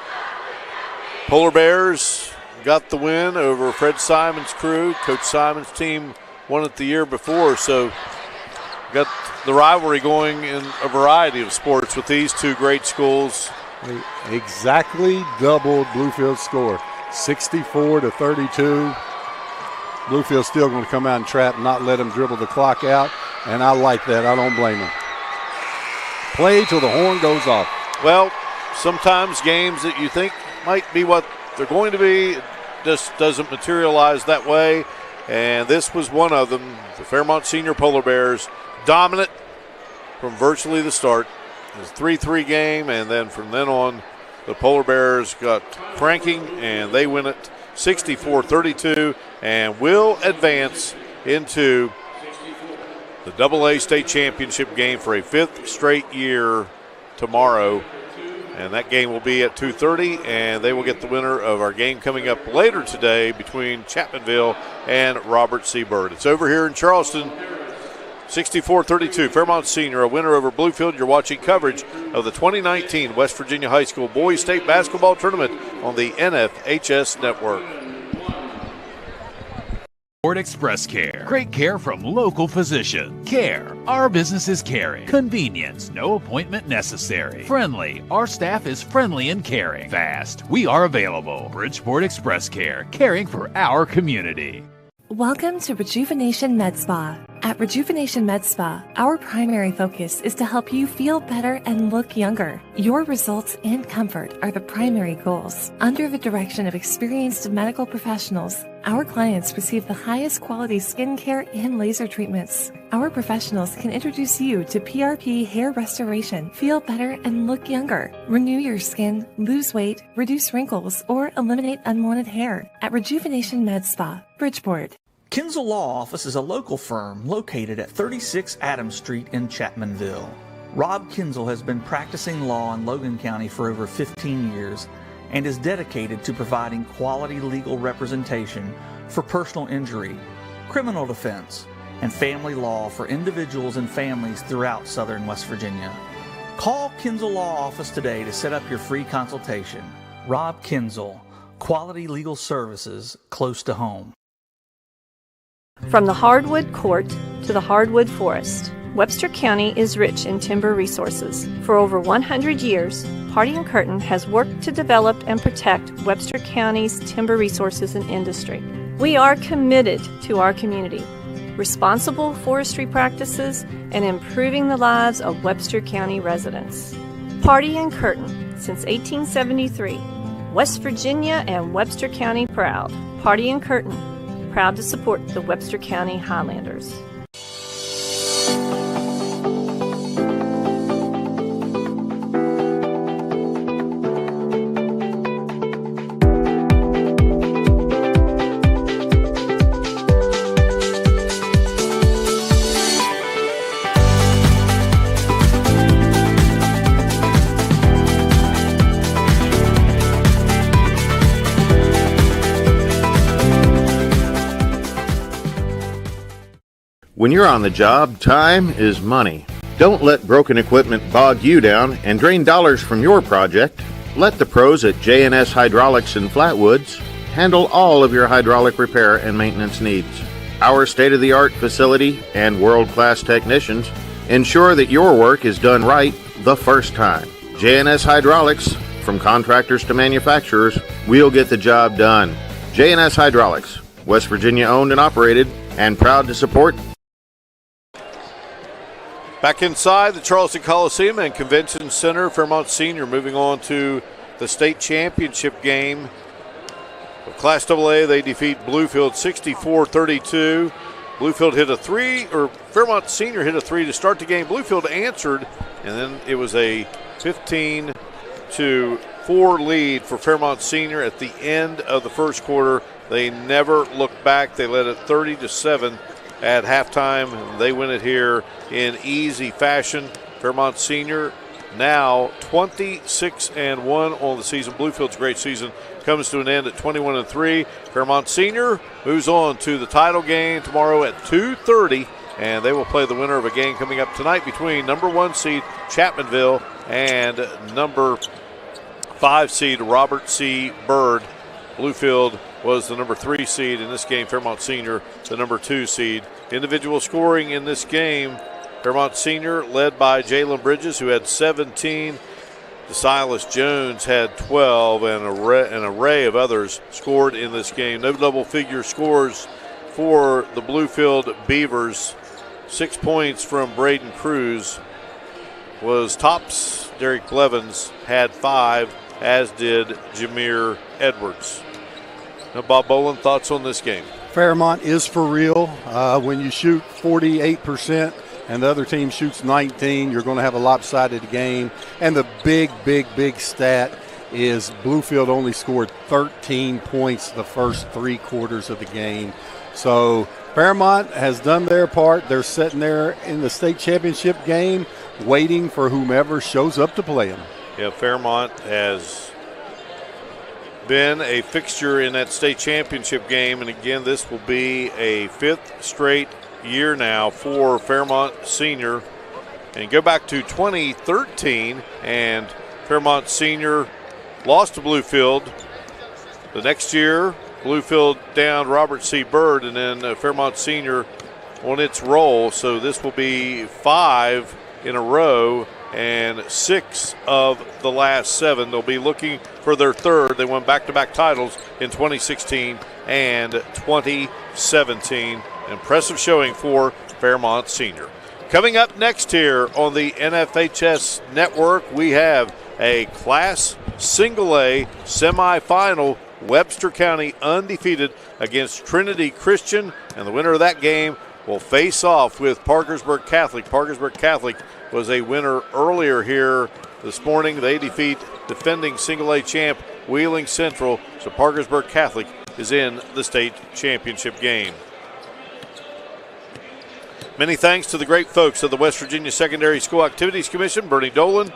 Polar Bears got the win over Fred Simon's crew. Coach Simon's team won it the year before, so got the rivalry going in a variety of sports with these two great schools. They exactly doubled Bluefield's score, 64-32. Bluefield's still going to come out and trap and not let them dribble the clock out, and I like that. I don't blame them. Play till the horn goes off. Well, sometimes games that you think might be what they're going to be just doesn't materialize that way, and this was one of them. The Fairmont Senior Polar Bears dominant from virtually the start. It was a 3-3 game, and then from then on, the Polar Bears got cranking, and they win it 64-32, and will advance into the AA state championship game for a 5th straight year tomorrow. And that game will be at 2:30, and they will get the winner of our game coming up later today between Chapmanville and Robert C. Byrd. It's over here in Charleston, 64-32. Fairmont Senior, a winner over Bluefield. You're watching coverage of the 2019 West Virginia High School Boys State Basketball Tournament on the NFHS Network. Ford Express Care. Great care from local physician. Care. Our business is caring. Convenience. No appointment necessary. Friendly. Our staff is friendly and caring. Fast. We are available. Bridgeport Express Care. Caring for our community. Welcome to Rejuvenation Med Spa. At Rejuvenation Med Spa, our primary focus is to help you feel better and look younger. Your results and comfort are the primary goals. Under the direction of experienced medical professionals, our clients receive the highest quality skincare and laser treatments. Our professionals can introduce you to PRP hair restoration, feel better and look younger, renew your skin, lose weight, reduce wrinkles, or eliminate unwanted hair. At Rejuvenation Med Spa, Bridgeport. Kinzel Law Office is a local firm located at 36 Adams Street in Chapmanville. Rob Kinzel has been practicing law in Logan County for over 15 years and is dedicated to providing quality legal representation for personal injury, criminal defense, and family law for individuals and families throughout southern West Virginia. Call Kinzel Law Office today to set up your free consultation. Rob Kinzel, quality legal services close to home. From the hardwood court to the hardwood forest, Webster County is rich in timber resources. For over 100 years, Party and Curtin has worked to develop and protect Webster County's timber resources and industry. We are committed to our community, responsible forestry practices, and improving the lives of Webster County residents. Party and Curtin, since 1873. West Virginia and Webster County proud. Party and Curtin, proud to support the Webster County Highlanders. When you're on the job, time is money. Don't let broken equipment bog you down and drain dollars from your project. Let the pros at J&S Hydraulics in Flatwoods handle all of your hydraulic repair and maintenance needs. Our state-of-the-art facility and world-class technicians ensure that your work is done right the first time. J&S Hydraulics, from contractors to manufacturers, we'll get the job done. J&S Hydraulics, West Virginia owned and operated, and proud to support. Back inside the Charleston Coliseum and Convention Center, Fairmont Senior moving on to the state championship game. Of Class AA, they defeat Bluefield 64-32. Bluefield hit a three, or Fairmont Senior hit a three to start the game. Bluefield answered, and then it was a 15-4 lead for Fairmont Senior at the end of the first quarter. They never looked back. They led it 30-7 at halftime. They win it here in easy fashion. Fairmont Senior now 26-1 on the season. Bluefield's great season comes to an end at 21-3. Fairmont Senior moves on to the title game tomorrow at 2:30, and they will play the winner of a game coming up tonight between number 1 seed Chapmanville and number 5 seed Robert C. Byrd. Bluefield was the number 3 seed in this game. Fairmont Senior, the number 2 seed. Individual scoring in this game, Fairmont Senior led by Jalen Bridges, who had 17. Silas Jones had 12, and an array of others scored in this game. No double-figure scores for the Bluefield Beavers. 6 points from Braden Cruz was tops. Derek Blevins had 5, as did Jameer Edwards. Now, Bob Boland, thoughts on this game? Fairmont is for real. When you shoot 48% and the other team shoots 19, you're going to have a lopsided game. And the big stat is Bluefield only scored 13 points the first 3 quarters of the game. So Fairmont has done their part. They're sitting there in the state championship game waiting for whomever shows up to play them. Yeah, Fairmont has been a fixture in that state championship game, and again, this will be a 5th straight year now for Fairmont Senior. And go back to 2013, and Fairmont Senior lost to Bluefield. The next year, Bluefield downed Robert C. Byrd, and then Fairmont Senior on its roll. So this will be 5 in a row and 6 of the last 7. They'll be looking for their 3rd. They won back-to-back titles in 2016 and 2017. Impressive showing for Fairmont Senior. Coming up next here on the NFHS Network, we have a Class Single A semifinal. Webster County undefeated against Trinity Christian, and the winner of that game will face off with Parkersburg Catholic. Parkersburg Catholic was a winner earlier here this morning. They defeat defending Single A champ Wheeling Central, so Parkersburg Catholic is in the state championship game. Many thanks to the great folks of the West Virginia Secondary School Activities Commission, Bernie Dolan,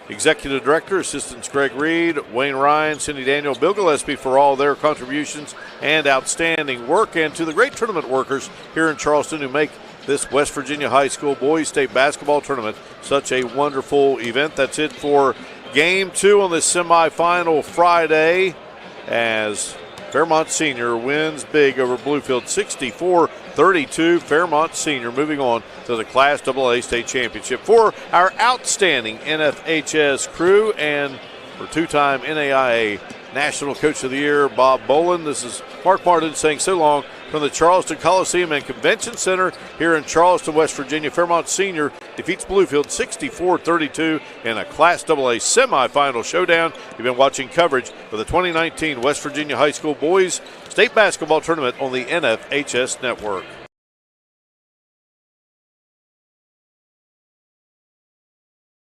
Executive Director, Assistants Greg Reed, Wayne Ryan, Cindy Daniel, Bill Gillespie for all their contributions and outstanding work, and to the great tournament workers here in Charleston who make this West Virginia High School Boys State Basketball Tournament such a wonderful event. That's it for Game 2 on this semifinal Friday, as Fairmont Senior wins big over Bluefield 64-32. Fairmont Senior moving on to the Class AA State Championship. For our outstanding NFHS crew and for 2-time NAIA National Coach of the Year, Bob Boland, this is Mark Martin saying so long from the Charleston Coliseum and Convention Center here in Charleston, West Virginia. Fairmont Senior defeats Bluefield 64-32 in a Class AA semifinal showdown. You've been watching coverage of the 2019 West Virginia High School Boys State Basketball Tournament on the NFHS Network.